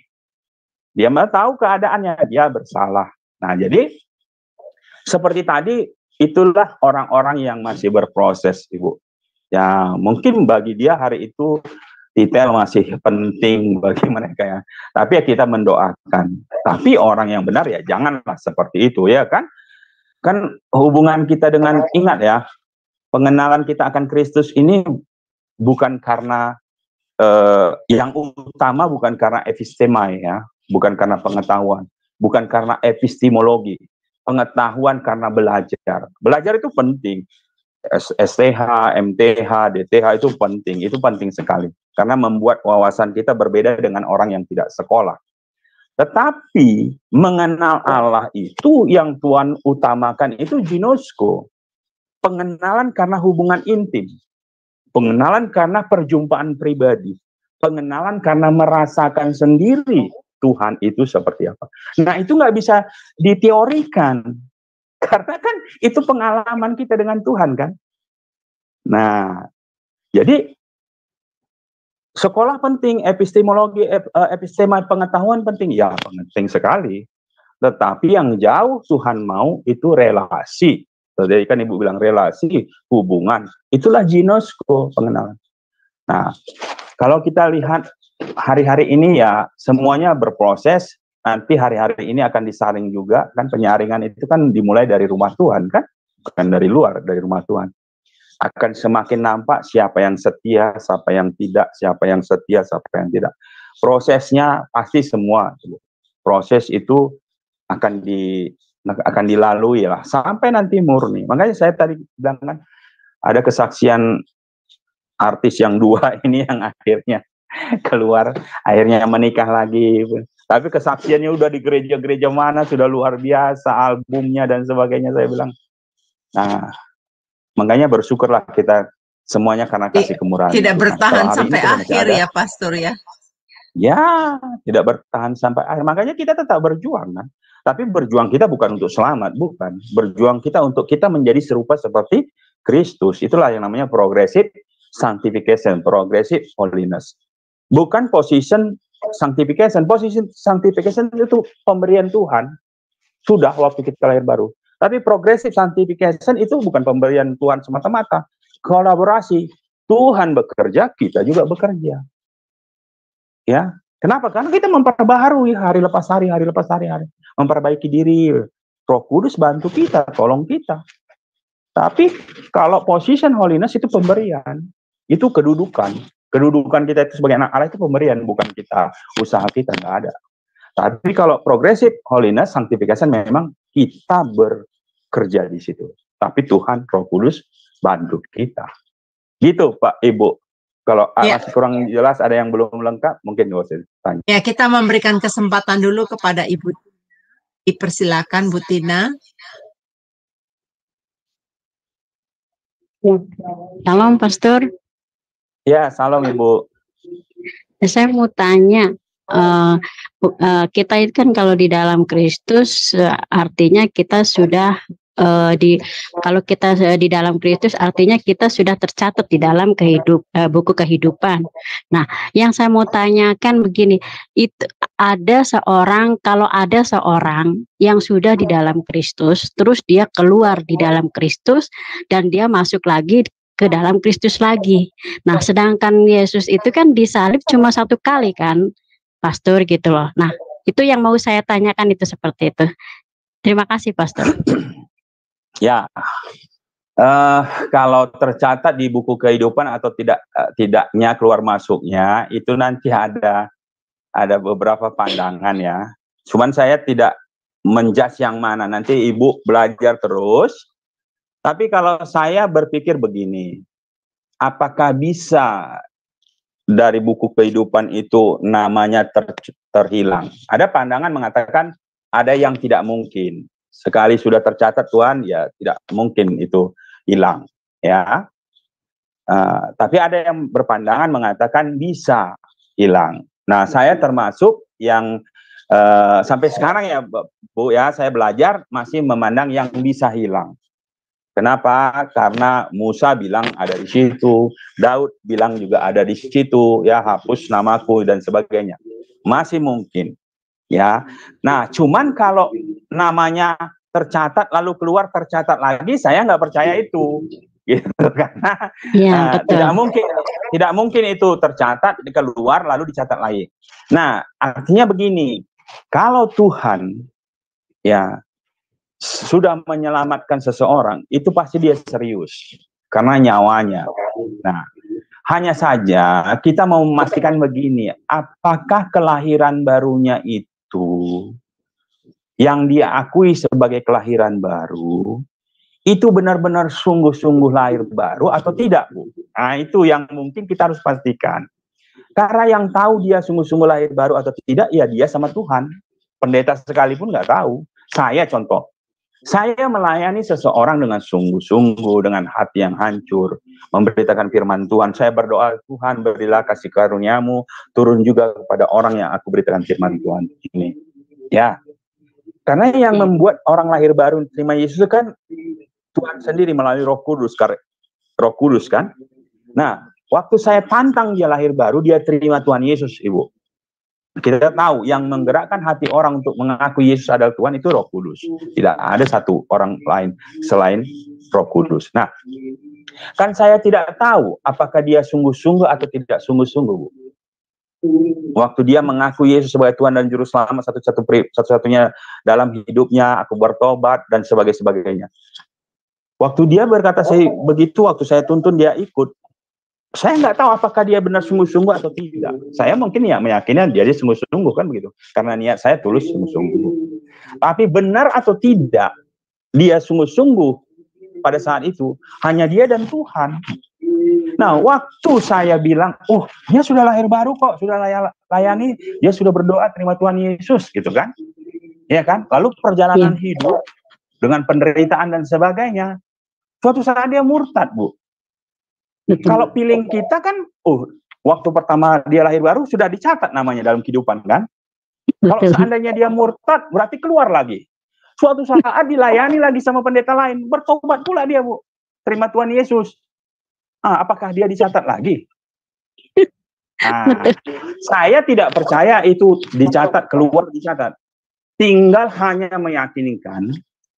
Dia tahu keadaannya, dia bersalah. Nah, jadi seperti tadi, itulah orang-orang yang masih berproses, Ibu. Ya, mungkin bagi dia hari itu detail masih penting bagi mereka ya. Tapi ya kita mendoakan. Tapi orang yang benar ya janganlah seperti itu ya kan. Kan hubungan kita dengan, ingat ya, pengenalan kita akan Kristus ini bukan karena yang utama bukan karena epistemai ya, bukan karena pengetahuan, bukan karena epistemologi. Pengetahuan karena belajar. Belajar itu penting. STH, MTH, DTH itu penting sekali. Karena membuat wawasan kita berbeda dengan orang yang tidak sekolah. Tetapi mengenal Allah itu yang Tuhan utamakan itu ginosko. Pengenalan karena hubungan intim. Pengenalan karena perjumpaan pribadi. Pengenalan karena merasakan sendiri Tuhan itu seperti apa. Nah itu nggak bisa diteorikan. Karena kan itu pengalaman kita dengan Tuhan kan. Nah, jadi sekolah penting, epistemologi, epistema pengetahuan penting. Ya, penting sekali. Tetapi yang jauh Tuhan mau itu relasi. Jadi kan Ibu bilang relasi, hubungan. Itulah ginosko, pengenalan. Nah, kalau kita lihat hari-hari ini ya semuanya berproses. Nanti hari-hari ini akan disaring juga, kan penyaringan itu kan dimulai dari rumah Tuhan, kan? Bukan dari luar, dari rumah Tuhan. Akan semakin nampak siapa yang setia, siapa yang tidak, siapa yang setia, siapa yang tidak. Prosesnya pasti semua. Proses itu akan dilalui lah, sampai nanti murni. Makanya saya tadi bilang kan, ada kesaksian artis yang dua ini yang akhirnya keluar, akhirnya menikah lagi. Tapi kesaksiannya udah di gereja-gereja mana, sudah luar biasa, albumnya dan sebagainya, saya bilang. Nah, makanya bersyukurlah kita semuanya karena kasih kemurahan. Tidak bertahan sampai akhir ya, Pastor ya? Ya, tidak bertahan sampai akhir. Makanya kita tetap berjuang kan. Tapi berjuang kita bukan untuk selamat, bukan. Berjuang kita untuk kita menjadi serupa seperti Kristus. Itulah yang namanya progressive sanctification, progressive holiness. Bukan position sanctification. Position sanctification itu pemberian Tuhan. Sudah waktu kita lahir baru. Tapi progressive sanctification itu bukan pemberian Tuhan semata-mata. Kolaborasi. Tuhan bekerja, kita juga bekerja. Ya. Kenapa? Karena kita memperbaharui hari lepas hari, hari lepas hari. Memperbaiki diri. Roh Kudus bantu kita, tolong kita. Tapi kalau position holiness itu pemberian. Itu kedudukan. Kedudukan kita itu sebagai anak Allah itu pemberian, bukan kita, usaha kita, nggak ada. Tapi kalau progressive holiness, sanctification memang kita bekerja di situ. Tapi Tuhan, Roh Kudus bantu kita. Gitu Pak, Ibu. Kalau masih kurang jelas, ada yang belum lengkap, mungkin nggak usah tanya. Ya, kita memberikan kesempatan dulu kepada Ibu. Dipersilakan Bu Tina. Salam Pastor. Ya, salam Ibu. Saya mau tanya, kita itu kan kalau di dalam Kristus artinya kita sudah kalau kita di dalam Kristus artinya kita sudah tercatat di dalam buku kehidupan. Nah, yang saya mau tanyakan begini, itu kalau ada seorang yang sudah di dalam Kristus, terus dia keluar di dalam Kristus dan dia masuk lagi ke dalam Kristus lagi. Nah, sedangkan Yesus itu kan disalib cuma satu kali kan, Pastor, gitu loh. Nah, itu yang mau saya tanyakan itu seperti itu. Terima kasih, Pastor. Ya, kalau tercatat di buku kehidupan atau tidaknya keluar masuknya itu nanti ada beberapa pandangan ya. Cuman saya tidak menjudge yang mana. Nanti Ibu belajar terus. Tapi kalau saya berpikir begini, apakah bisa dari buku kehidupan itu namanya terhilang? Ada pandangan mengatakan ada yang tidak mungkin. Sekali sudah tercatat Tuhan, ya tidak mungkin itu hilang, ya. Tapi ada yang berpandangan mengatakan bisa hilang. Nah, saya termasuk yang sampai sekarang ya, Bu, ya, saya belajar masih memandang yang bisa hilang. Kenapa? Karena Musa bilang ada di situ, Daud bilang juga ada di situ, ya, hapus namaku dan sebagainya. Masih mungkin. Ya, nah cuman kalau namanya tercatat lalu keluar tercatat lagi, saya nggak percaya itu, gitu karena tidak mungkin itu tercatat keluar lalu dicatat lagi. Nah artinya begini, kalau Tuhan ya sudah menyelamatkan seseorang, itu pasti dia serius karena nyawanya. Nah hanya saja kita mau memastikan begini, apakah kelahiran barunya itu yang dia akui sebagai kelahiran baru itu benar-benar sungguh-sungguh lahir baru atau tidak, Bu? Nah, itu yang mungkin kita harus pastikan. Karena yang tahu dia sungguh-sungguh lahir baru atau tidak, ya dia sama Tuhan. Pendeta sekalipun nggak tahu. Saya contoh, saya melayani seseorang dengan sungguh-sungguh, dengan hati yang hancur, memberitakan firman Tuhan. Saya berdoa, Tuhan berilah kasih karuniamu, turun juga kepada orang yang aku beritakan firman Tuhan ini. Ya, karena yang membuat orang lahir baru terima Yesus kan Tuhan sendiri melalui Roh Kudus kan. Nah, waktu saya tantang dia lahir baru, dia terima Tuhan Yesus, Ibu. Kita tahu yang menggerakkan hati orang untuk mengaku Yesus adalah Tuhan itu Roh Kudus. Tidak ada satu orang lain selain Roh Kudus. Nah, kan saya tidak tahu apakah dia sungguh-sungguh atau tidak sungguh-sungguh, Bu. Waktu dia mengaku Yesus sebagai Tuhan dan Juru Selamat satu-satunya dalam hidupnya, aku bertobat dan sebagainya. Waktu dia berkata saya begitu, waktu saya tuntun dia ikut. Saya nggak tahu apakah dia benar sungguh-sungguh atau tidak. Saya mungkin ya meyakini dia sungguh-sungguh kan begitu, karena niat saya tulus sungguh-sungguh. Tapi benar atau tidak dia sungguh-sungguh pada saat itu hanya dia dan Tuhan. Nah, waktu saya bilang, oh, dia sudah lahir baru kok, sudah layani, dia sudah berdoa terima Tuhan Yesus, gitu kan? Ya kan? Lalu perjalanan hidup dengan penderitaan dan sebagainya, suatu saat dia murtad, Bu. Kalau feeling kita kan, waktu pertama dia lahir baru sudah dicatat namanya dalam kehidupan kan? Kalau seandainya dia murtad, berarti keluar lagi. Suatu saat dilayani lagi sama pendeta lain, bertobat pula dia, Bu. Terima Tuhan Yesus. Apakah dia dicatat lagi? Saya tidak percaya itu dicatat, keluar dicatat. Tinggal hanya meyakinkan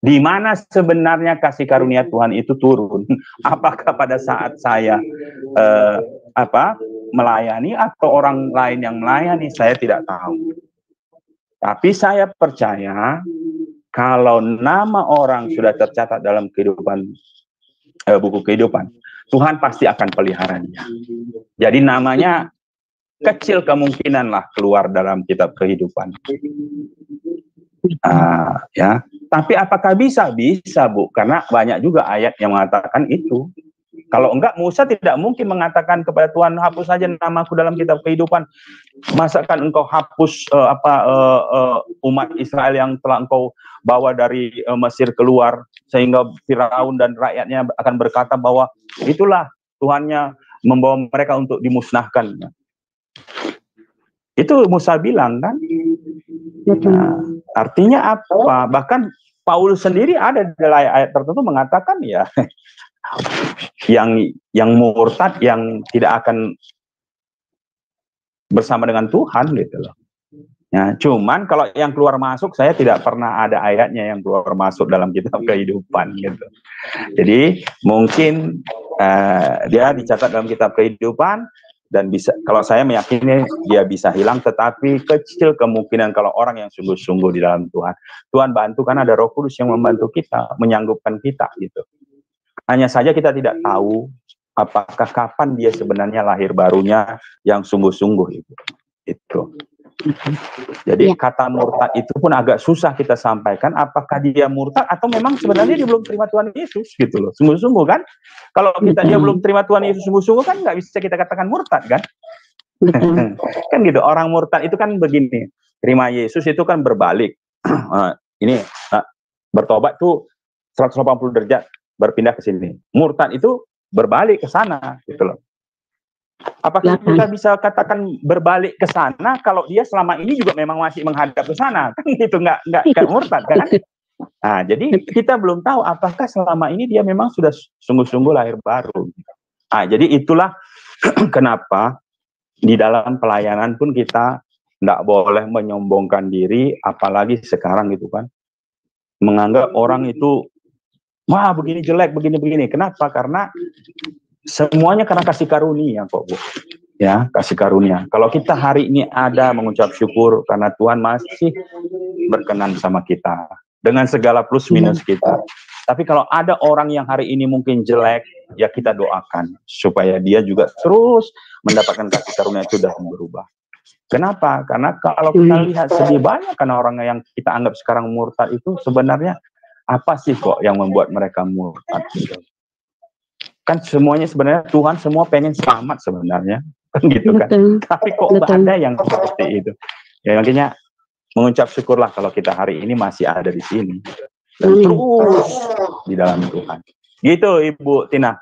Di mana sebenarnya kasih karunia Tuhan itu turun? Apakah pada saat saya melayani atau orang lain yang melayani? Saya tidak tahu. Tapi saya percaya kalau nama orang sudah tercatat dalam kehidupan buku kehidupan, Tuhan pasti akan pelihara dia. Jadi namanya kecil kemungkinan lah keluar dalam kitab kehidupan. Ya, tapi apakah bisa? Bisa, Bu, karena banyak juga ayat yang mengatakan itu. Kalau enggak, Musa tidak mungkin mengatakan kepada Tuhan, hapus saja namaku dalam kitab kehidupan. Masakan engkau hapus umat Israel yang telah engkau bawa dari Mesir keluar, sehingga Firaun dan rakyatnya akan berkata bahwa itulah Tuhannya membawa mereka untuk dimusnahkan. Itu Musa bilang kan. Nah, artinya apa? Bahkan Paulus sendiri ada dalam ayat tertentu mengatakan ya, yang murtad, yang tidak akan bersama dengan Tuhan gitu loh. Ya, cuman kalau yang keluar masuk, saya tidak pernah ada ayatnya yang keluar masuk dalam kitab kehidupan gitu. Jadi mungkin dia dicatat dalam kitab kehidupan dan bisa, kalau saya meyakini dia bisa hilang, tetapi kecil kemungkinan kalau orang yang sungguh-sungguh di dalam Tuhan. Tuhan bantu, kan ada Roh Kudus yang membantu kita, menyanggupkan kita gitu. Hanya saja kita tidak tahu apakah kapan dia sebenarnya lahir barunya yang sungguh-sungguh itu. Jadi kata murtad itu pun agak susah kita sampaikan. Apakah dia murtad atau memang sebenarnya dia belum terima Tuhan Yesus gitu loh, sungguh-sungguh kan? Kalau dia belum terima Tuhan Yesus sungguh-sungguh kan nggak bisa kita katakan murtad kan? Kan gitu. Orang murtad itu kan begini, terima Yesus itu kan berbalik. Bertobat tuh 180 derajat berpindah ke sini. Murtad itu berbalik ke sana gitu loh. Apakah kita bisa katakan berbalik ke sana kalau dia selama ini juga memang masih menghadap ke sana? Kan gitu, nggak murtad kan? Nah, jadi kita belum tahu apakah selama ini dia memang sudah sungguh-sungguh lahir baru. Nah, jadi itulah kenapa di dalam pelayanan pun kita nggak boleh menyombongkan diri, apalagi sekarang gitu kan. Menganggap orang itu, wah begini jelek, begini-begini. Kenapa? Karena semuanya karena kasih karunia kok, Bu. Ya, kasih karunia. Kalau kita hari ini ada mengucap syukur karena Tuhan masih berkenan sama kita dengan segala plus minus kita. Tapi kalau ada orang yang hari ini mungkin jelek, ya kita doakan supaya dia juga terus mendapatkan kasih karunia itu dan berubah. Kenapa? Karena kalau kita lihat sedih banyak karena orang yang kita anggap sekarang murtad itu sebenarnya apa sih kok yang membuat mereka murtad gitu. Kan semuanya sebenarnya Tuhan semua pengen selamat sebenarnya, kan gitu kan. Tapi kok ada yang seperti itu. Ya makanya mengucap syukurlah kalau kita hari ini masih ada di sini dan terus di dalam Tuhan. Gitu Ibu Tina.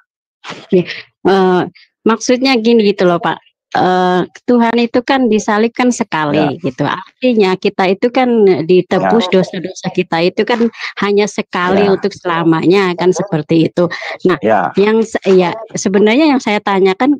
Maksudnya gini gitu loh Pak. Tuhan itu kan disalibkan sekali gitu. Artinya kita itu kan ditebus dosa-dosa kita itu kan hanya sekali untuk selamanya kan seperti itu. Nah, yang sebenarnya yang saya tanyakan,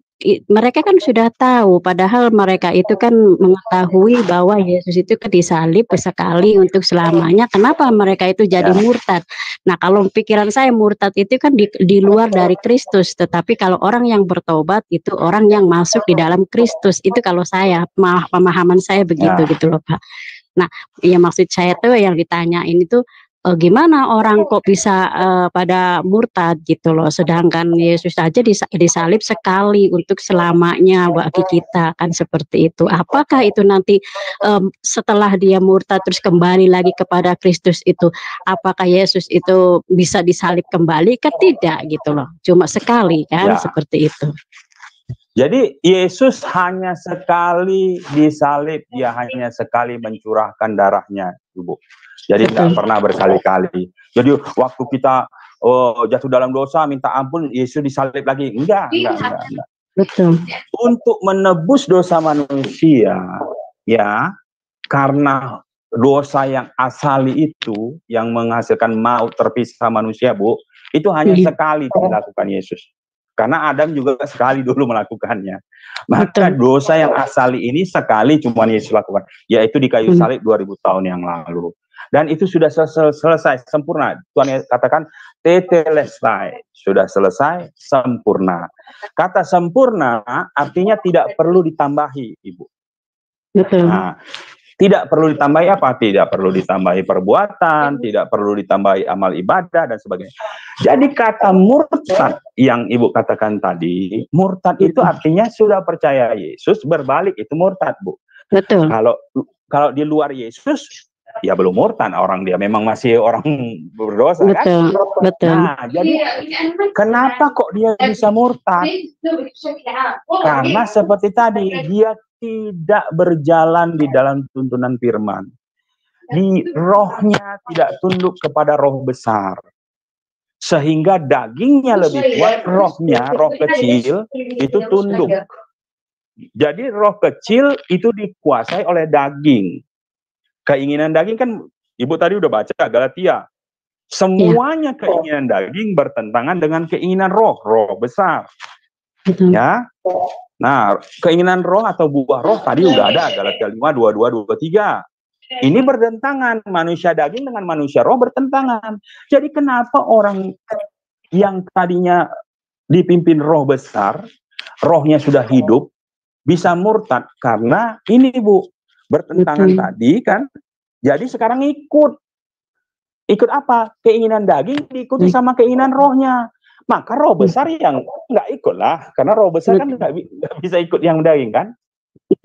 mereka kan sudah tahu, padahal mereka itu kan mengetahui bahwa Yesus itu kan disalib sekali untuk selamanya. Kenapa mereka itu jadi murtad? Nah, kalau pikiran saya murtad itu kan di luar dari Kristus, tetapi kalau orang yang bertobat itu orang yang masuk di dalam Kristus. Itu kalau saya, pemahaman saya begitu gitu loh Pak. Nah, ya maksud saya tuh yang ditanyain itu gimana orang kok bisa pada murtad gitu loh, sedangkan Yesus saja disalib sekali untuk selamanya bagi kita kan seperti itu. Apakah itu nanti setelah dia murtad terus kembali lagi kepada Kristus itu, apakah Yesus itu bisa disalib kembali? Kan tidak gitu loh, cuma sekali kan seperti itu. Jadi Yesus hanya sekali disalib, dia hanya sekali mencurahkan darahnya, Ibu. Jadi tidak pernah berkali-kali. Jadi waktu kita jatuh dalam dosa, minta ampun, Yesus disalib lagi. Enggak. Betul. Untuk menebus dosa manusia, ya, karena dosa yang asali itu, yang menghasilkan maut terpisah manusia, Bu, itu hanya sekali dilakukan Yesus. Karena Adam juga sekali dulu melakukannya. Maka dosa yang asali ini sekali cuma Yesus lakukan, yaitu di kayu salib 2000 tahun yang lalu. dan itu sudah selesai sempurna. Tuhan katakan tetelestai, sudah selesai sempurna. Kata sempurna artinya tidak perlu ditambahi, Ibu. Betul. Nah, tidak perlu ditambahi apa? Tidak perlu ditambahi perbuatan, tidak perlu ditambahi amal ibadah dan sebagainya. Jadi kata murtad yang Ibu katakan tadi, murtad itu artinya sudah percaya Yesus, berbalik itu murtad, Bu. Betul. Kalau di luar Yesus, ya belum murtad, orang dia memang masih orang berdosa, betul, kan? Betul. Nah, jadi kenapa kok dia bisa murtad? Karena seperti tadi, dia tidak berjalan di dalam tuntunan firman. Di rohnya tidak tunduk kepada roh besar. Sehingga dagingnya lebih kuat, rohnya, roh kecil, itu tunduk. Jadi roh kecil itu dikuasai oleh daging. Keinginan daging kan, Ibu tadi udah baca Galatia. Semuanya keinginan daging bertentangan dengan keinginan roh besar. Ya. Nah, keinginan roh atau buah roh tadi udah ada, Galatia 5, 22, 23. Ini bertentangan, manusia daging dengan manusia roh bertentangan. Jadi kenapa orang yang tadinya dipimpin roh besar, rohnya sudah hidup, bisa murtad? Karena ini, Bu, bertentangan tadi kan. Jadi sekarang ikut apa? Keinginan daging diikuti sama keinginan rohnya. Maka roh besar yang nggak ikut lah, karena roh besar kan nggak bisa ikut yang daging kan.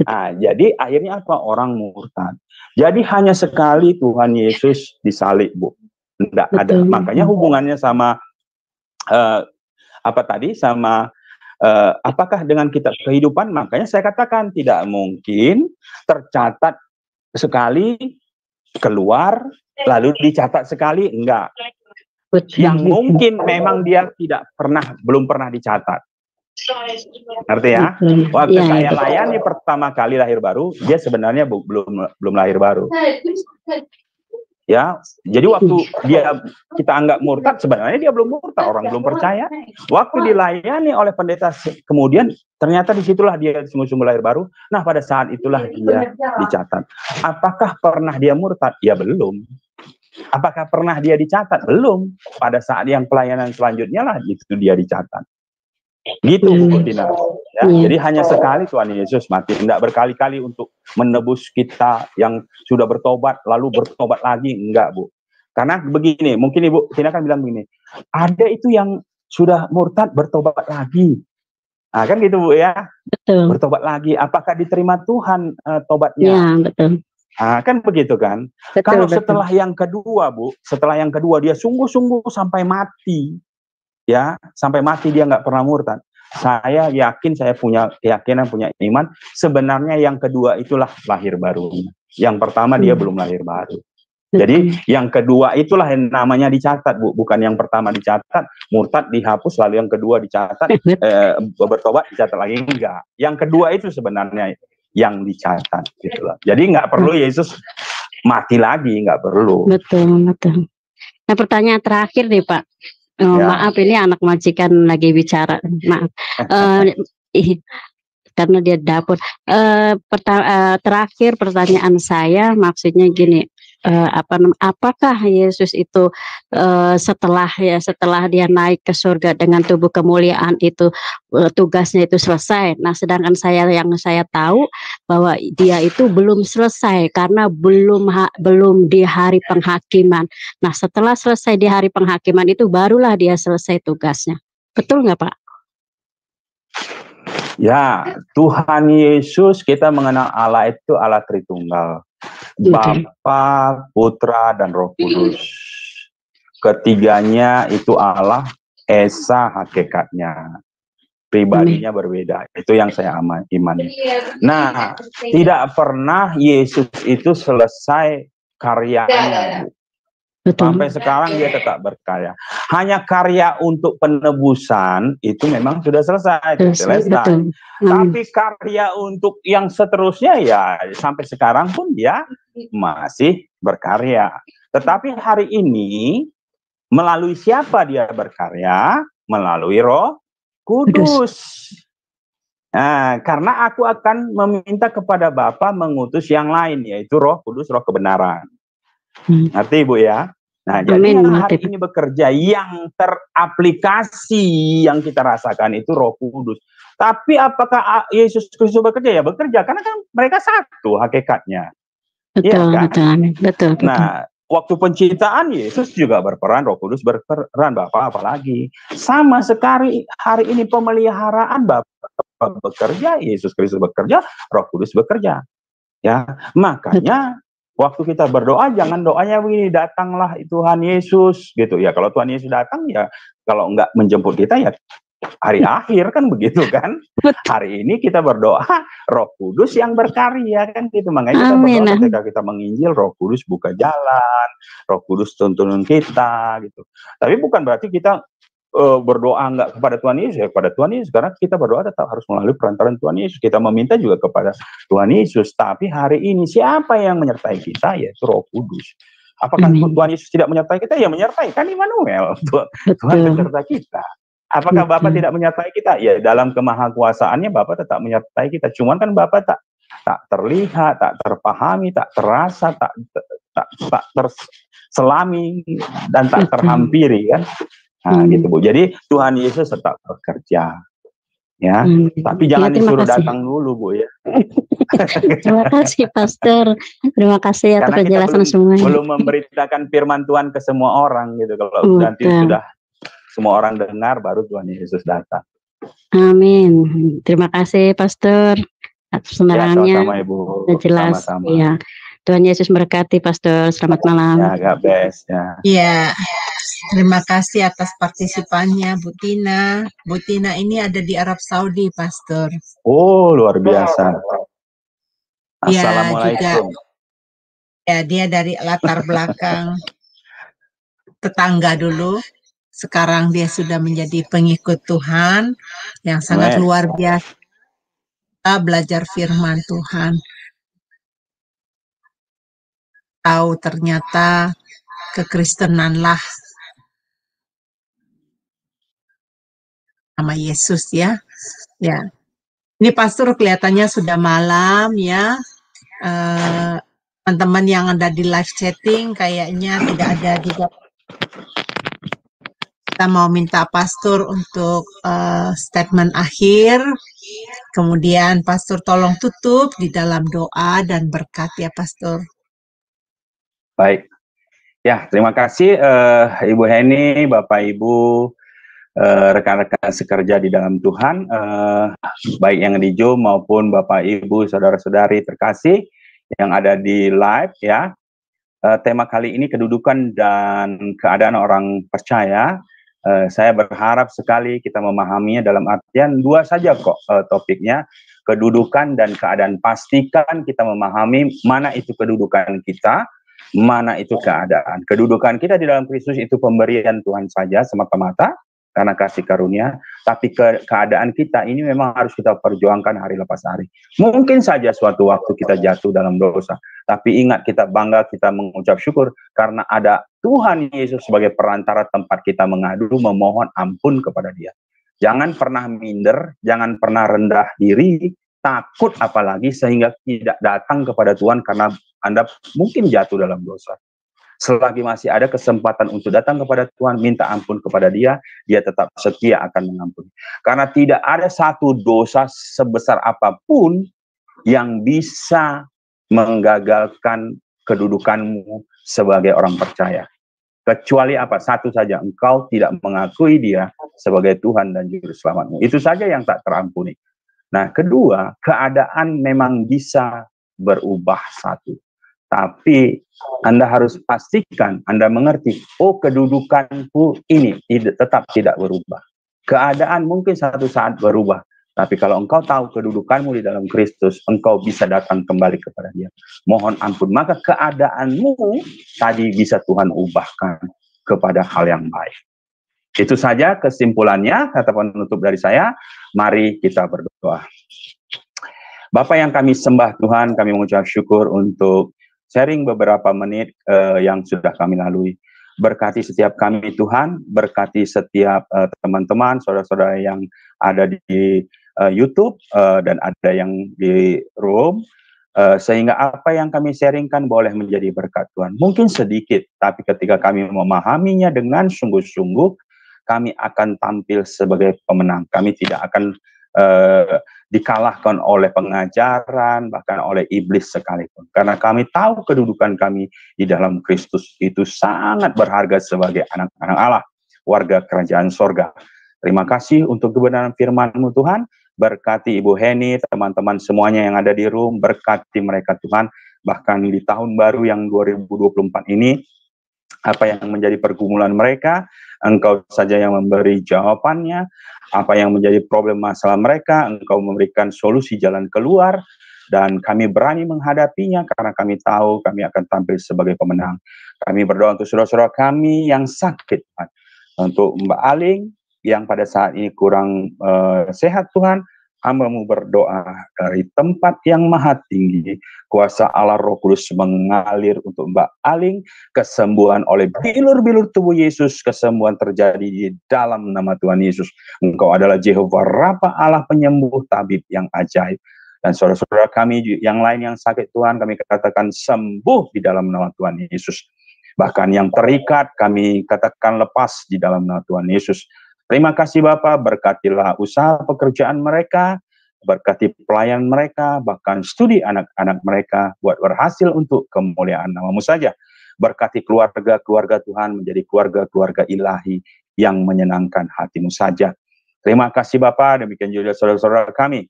Nah, jadi akhirnya apa? Orang murtad. Jadi hanya sekali Tuhan Yesus disalib, Bu. Nggak ada. Makanya hubungannya sama apa tadi? Sama apakah dengan kita kehidupan? Makanya saya katakan tidak mungkin tercatat sekali keluar lalu dicatat sekali, enggak. Yang mungkin memang dia belum pernah dicatat. Ngerti ya? Waktu saya layani pertama kali lahir baru, dia sebenarnya belum lahir baru. Ya, jadi waktu kita anggap murtad, sebenarnya dia belum murtad, orang belum percaya. Waktu dilayani oleh pendeta, kemudian ternyata disitulah dia sungguh-sungguh lahir baru. Nah, pada saat itulah dia dicatat. Apakah pernah dia murtad? Ya belum. Apakah pernah dia dicatat? Belum. Pada saat yang pelayanan selanjutnya lah itu dia dicatat. Gitu, Bu Tina. Ya, jadi hanya sekali Tuhan Yesus mati, tidak berkali-kali untuk menebus kita yang sudah bertobat lalu bertobat lagi, enggak, Bu. Karena begini, mungkin Ibu Tina kan bilang begini, ada itu yang sudah murtad bertobat lagi. Nah, kan gitu, Bu ya. Betul. Bertobat lagi, apakah diterima Tuhan tobatnya? Ya, betul. Nah, kan begitu kan. Kalau setelah yang kedua, Bu, setelah yang kedua dia sungguh-sungguh sampai mati, ya, sampai mati dia nggak pernah murtad. Saya yakin, saya punya keyakinan, punya iman, sebenarnya yang kedua itulah lahir baru. Yang pertama dia belum lahir baru. Jadi yang kedua itulah yang namanya dicatat, Bu. Bukan yang pertama dicatat, murtad dihapus, lalu yang kedua dicatat, bertobat dicatat lagi, enggak. Yang kedua itu sebenarnya yang dicatat, gitu loh. Jadi nggak perlu Yesus mati lagi, nggak perlu. Betul. Nah, pertanyaan terakhir nih, Pak. Maaf, ini anak majikan lagi bicara. Maaf. Karena dia dapur. Terakhir pertanyaan saya, maksudnya gini. Apakah Yesus itu setelah dia naik ke surga dengan tubuh kemuliaan itu tugasnya itu selesai. Nah, sedangkan yang saya tahu bahwa dia itu belum selesai karena belum di hari penghakiman. Nah, setelah selesai di hari penghakiman itu barulah dia selesai tugasnya. Betul nggak, Pak? Ya, Tuhan Yesus, kita mengenal Allah itu Allah Tritunggal. Bapa, Putra, dan Roh Kudus. Ketiganya itu Allah, Esa hakikatnya. Pribadinya berbeda. Itu yang saya imani. Nah, tidak pernah Yesus itu selesai karyanya. Sampai sekarang dia tetap berkarya. Hanya karya untuk penebusan itu memang sudah selesai. Tapi karya untuk yang seterusnya ya sampai sekarang pun dia masih berkarya. Tetapi hari ini melalui siapa dia berkarya? Melalui Roh Kudus. Nah, karena aku akan meminta kepada Bapa mengutus yang lain, yaitu Roh Kudus, Roh kebenaran. Ngerti Ibu ya? Nah, jadi yang hari ini bekerja, yang teraplikasi, yang kita rasakan itu Roh Kudus. Tapi apakah Yesus Kristus bekerja? Ya bekerja, karena kan mereka satu hakikatnya. Betul, ya, kan? betul, amin. Betul, betul. Nah, waktu penciptaan Yesus juga berperan, Roh Kudus berperan, Bapa apalagi. Sama sekali hari ini pemeliharaan Bapa bekerja, Yesus Kristus bekerja, Roh Kudus bekerja. Ya, makanya waktu kita berdoa jangan doanya begini, datanglah Tuhan Yesus gitu ya. Kalau Tuhan Yesus datang ya, kalau enggak menjemput kita ya hari akhir kan begitu kan. Hari ini kita berdoa Roh Kudus yang berkarya kan gitu. Makanya kita berdoa ketika kita menginjil, Roh Kudus buka jalan, Roh Kudus tuntun kita gitu. Tapi bukan berarti kita berdoa enggak kepada Tuhan Yesus, ya kepada Tuhan Yesus, karena kita berdoa tetap harus melalui perantaraan Tuhan Yesus. Kita meminta juga kepada Tuhan Yesus. Tapi hari ini siapa yang menyertai kita? Yaitu Roh Kudus. Apakah Tuhan Yesus tidak menyertai kita? Ya menyertai, kan Immanuel. Tuhan beserta kita. Apakah Bapa tidak menyertai kita? Ya dalam kemahakuasaannya Bapa tetap menyertai kita. Cuman kan Bapa tak terlihat, tak terpahami, tak terasa, tak terselami, dan tak terhampiri kan. Nah, gitu Bu. Jadi Tuhan Yesus tetap bekerja, ya. Tapi jangan disuruh datang dulu Bu ya. Terima kasih Pastor. Terima kasih atas penjelasan semuanya. Belum memberitakan firman Tuhan ke semua orang gitu. Kalau nanti sudah semua orang dengar, baru Tuhan Yesus datang. Amin. Terima kasih Pastor atas penerangannya. Sama-sama Ibu. Sudah jelas. Sama-sama. Ya. Tuhan Yesus berkati Pastor. Selamat malam. Ya, God bless. Ya. Ya. Terima kasih atas partisipannya Bu Tina. Bu Tina ini ada di Arab Saudi, Pastor. Oh, luar biasa. Assalamualaikum. Ya, dia dari latar belakang tetangga dulu. Sekarang dia sudah menjadi pengikut Tuhan yang sangat luar biasa, belajar firman Tuhan. Tahu ternyata kekristenanlah nama Yesus ya. Ya. Ini Pastor kelihatannya sudah malam ya. Teman-teman yang ada di live chatting kayaknya tidak ada juga. Kita mau minta Pastor untuk statement akhir. Kemudian Pastor tolong tutup di dalam doa dan berkat ya Pastor. Baik. Ya, terima kasih Ibu Heni, Bapak Ibu, rekan-rekan sekerja di dalam Tuhan, baik yang di Zoom maupun Bapak Ibu, saudara-saudari terkasih yang ada di live ya. Tema kali ini kedudukan dan keadaan orang percaya. Saya berharap sekali kita memahaminya dalam artian dua saja kok topiknya, kedudukan dan keadaan. Pastikan kita memahami mana itu kedudukan kita, mana itu keadaan. Kedudukan kita di dalam Kristus itu pemberian Tuhan saja semata-mata karena kasih karunia, tapi keadaan kita ini memang harus kita perjuangkan hari lepas hari. Mungkin saja suatu waktu kita jatuh dalam dosa, tapi ingat kita bangga, kita mengucap syukur karena ada Tuhan Yesus sebagai perantara tempat kita mengadu, memohon ampun kepada Dia. Jangan pernah minder, jangan pernah rendah diri, takut apalagi sehingga tidak datang kepada Tuhan karena Anda mungkin jatuh dalam dosa. Selagi masih ada kesempatan untuk datang kepada Tuhan, minta ampun kepada Dia, Dia tetap setia akan mengampuni. Karena tidak ada satu dosa sebesar apapun yang bisa menggagalkan kedudukanmu sebagai orang percaya. Kecuali apa? Satu saja, engkau tidak mengakui Dia sebagai Tuhan dan Juru Selamatmu. Itu saja yang tak terampuni. Nah, kedua, keadaan memang bisa berubah satu. Tapi Anda harus pastikan, Anda mengerti, oh kedudukanku ini tetap tidak berubah. Keadaan mungkin satu saat berubah, tapi kalau engkau tahu kedudukanmu di dalam Kristus, engkau bisa datang kembali kepada Dia. Mohon ampun, maka keadaanmu tadi bisa Tuhan ubahkan kepada hal yang baik. Itu saja kesimpulannya, kata penutup dari saya. Mari kita berdoa. Bapa yang kami sembah Tuhan, kami mengucap syukur untuk sharing beberapa menit yang sudah kami lalui. Berkati setiap kami Tuhan, berkati setiap teman-teman, saudara-saudara yang ada di YouTube dan ada yang di room. sehingga apa yang kami sharingkan boleh menjadi berkat Tuhan. Mungkin sedikit, tapi ketika kami memahaminya dengan sungguh-sungguh, kami akan tampil sebagai pemenang. Kami tidak akan dikalahkan oleh pengajaran, bahkan oleh iblis sekalipun. Karena kami tahu kedudukan kami di dalam Kristus itu sangat berharga sebagai anak-anak Allah, warga kerajaan sorga. Terima kasih untuk kebenaran firman-Mu Tuhan. Berkati Ibu Heni, teman-teman semuanya yang ada di room, berkati mereka Tuhan. Bahkan di tahun baru yang 2024 ini, apa yang menjadi pergumulan mereka, Engkau saja yang memberi jawabannya. Apa yang menjadi problem masalah mereka, Engkau memberikan solusi jalan keluar. Dan kami berani menghadapinya karena kami tahu kami akan tampil sebagai pemenang. Kami berdoa untuk saudara-saudara kami yang sakit, Tuhan. Untuk Mbak Aling, yang pada saat ini kurang sehat Tuhan, hamba-Mu berdoa dari tempat yang maha tinggi, kuasa Allah Roh Kudus mengalir untuk Mbak Aling, kesembuhan oleh bilur-bilur tubuh Yesus, kesembuhan terjadi di dalam nama Tuhan Yesus. Engkau adalah Jehovah Rafa, Allah penyembuh tabib yang ajaib. Dan saudara-saudara kami yang lain yang sakit Tuhan, kami katakan sembuh di dalam nama Tuhan Yesus. Bahkan yang terikat kami katakan lepas di dalam nama Tuhan Yesus. Terima kasih Bapak, berkatilah usaha pekerjaan mereka, berkati pelayan mereka, bahkan studi anak-anak mereka, buat berhasil untuk kemuliaan nama-Mu saja. Berkati keluarga-keluarga Tuhan menjadi keluarga-keluarga ilahi yang menyenangkan hati-Mu saja. Terima kasih Bapak, demikian juga saudara-saudara kami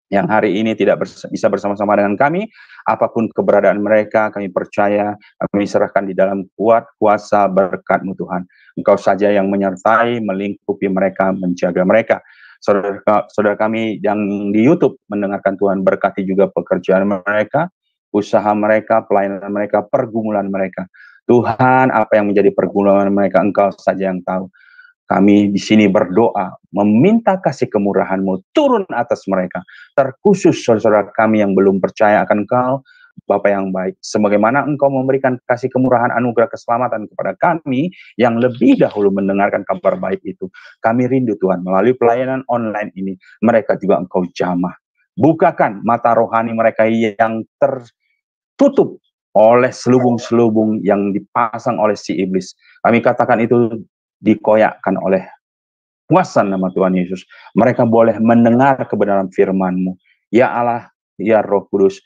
yang hari ini tidak bisa bersama-sama dengan kami, apapun keberadaan mereka, kami percaya, kami serahkan di dalam kuasa berkat-Mu Tuhan. Engkau saja yang menyertai, melingkupi mereka, menjaga mereka. Saudara kami yang di YouTube mendengarkan Tuhan, berkati juga pekerjaan mereka, usaha mereka, pelayanan mereka, pergumulan mereka. Tuhan, apa yang menjadi pergumulan mereka, Engkau saja yang tahu. Kami di sini berdoa, meminta kasih kemurahan-Mu turun atas mereka. Terkhusus saudara-saudara kami yang belum percaya akan Engkau, Bapa yang baik. Sebagaimana Engkau memberikan kasih kemurahan anugerah keselamatan kepada kami yang lebih dahulu mendengarkan kabar baik itu. Kami rindu Tuhan, melalui pelayanan online ini, mereka juga Engkau jamah. Bukakan mata rohani mereka yang tertutup oleh selubung-selubung yang dipasang oleh si iblis. Kami katakan itu dikoyakkan oleh kuasa nama Tuhan Yesus. Mereka boleh mendengar kebenaran firman-Mu. Ya Allah, ya Roh Kudus,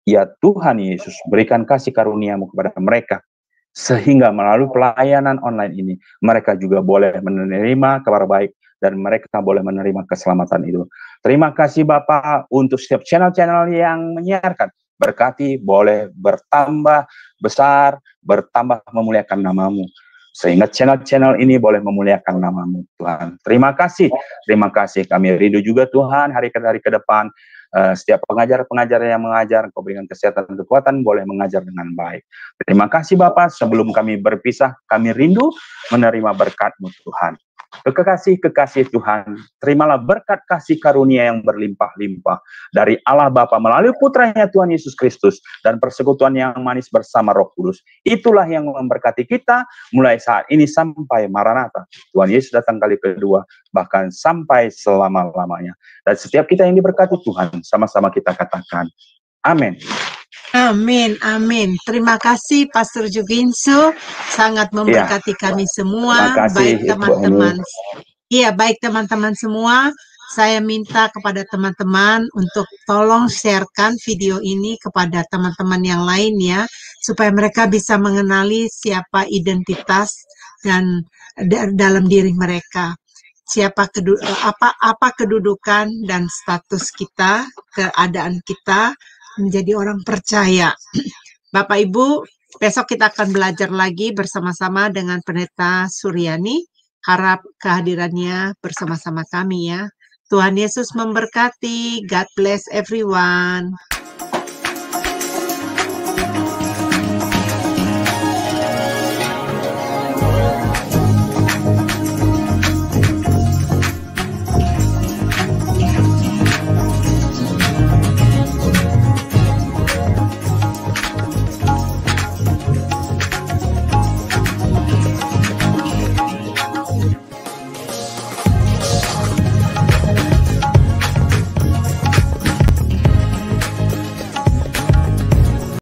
ya Tuhan Yesus, berikan kasih karunia-Mu kepada mereka. Sehingga melalui pelayanan online ini, mereka juga boleh menerima kabar baik dan mereka boleh menerima keselamatan itu. Terima kasih Bapak untuk setiap channel-channel yang menyiarkan. Berkati, boleh bertambah besar, bertambah memuliakan nama-Mu. Sehingga channel-channel ini boleh memuliakan nama-Mu Tuhan. Terima kasih kami rindu juga Tuhan hari ke depan. Setiap pengajar-pengajar yang mengajar, Engkau berikan kesehatan dan kekuatan, boleh mengajar dengan baik. Terima kasih Bapak, sebelum kami berpisah, kami rindu menerima berkat-Mu Tuhan. Kekasih Tuhan, terimalah berkat kasih karunia yang berlimpah-limpah dari Allah Bapa melalui putranya Tuhan Yesus Kristus dan persekutuan yang manis bersama Roh Kudus. Itulah yang memberkati kita mulai saat ini sampai Maranatha. Tuhan Yesus datang kali kedua, bahkan sampai selama-lamanya. Dan setiap kita yang diberkati Tuhan, sama-sama kita katakan, amin. Amin, amin. Terima kasih Pastor Juginsu, sangat memberkati kami semua. Baik teman-teman. Iya, baik teman-teman semua. Saya minta kepada teman-teman untuk tolong sharekan video ini kepada teman-teman yang lain ya, supaya mereka bisa mengenali siapa identitas dan dalam diri mereka. Apa kedudukan dan status kita, keadaan kita menjadi orang percaya. Bapak Ibu, besok kita akan belajar lagi bersama-sama dengan Pendeta Suryani. Harap kehadirannya bersama-sama kami ya. Tuhan Yesus memberkati. God bless everyone.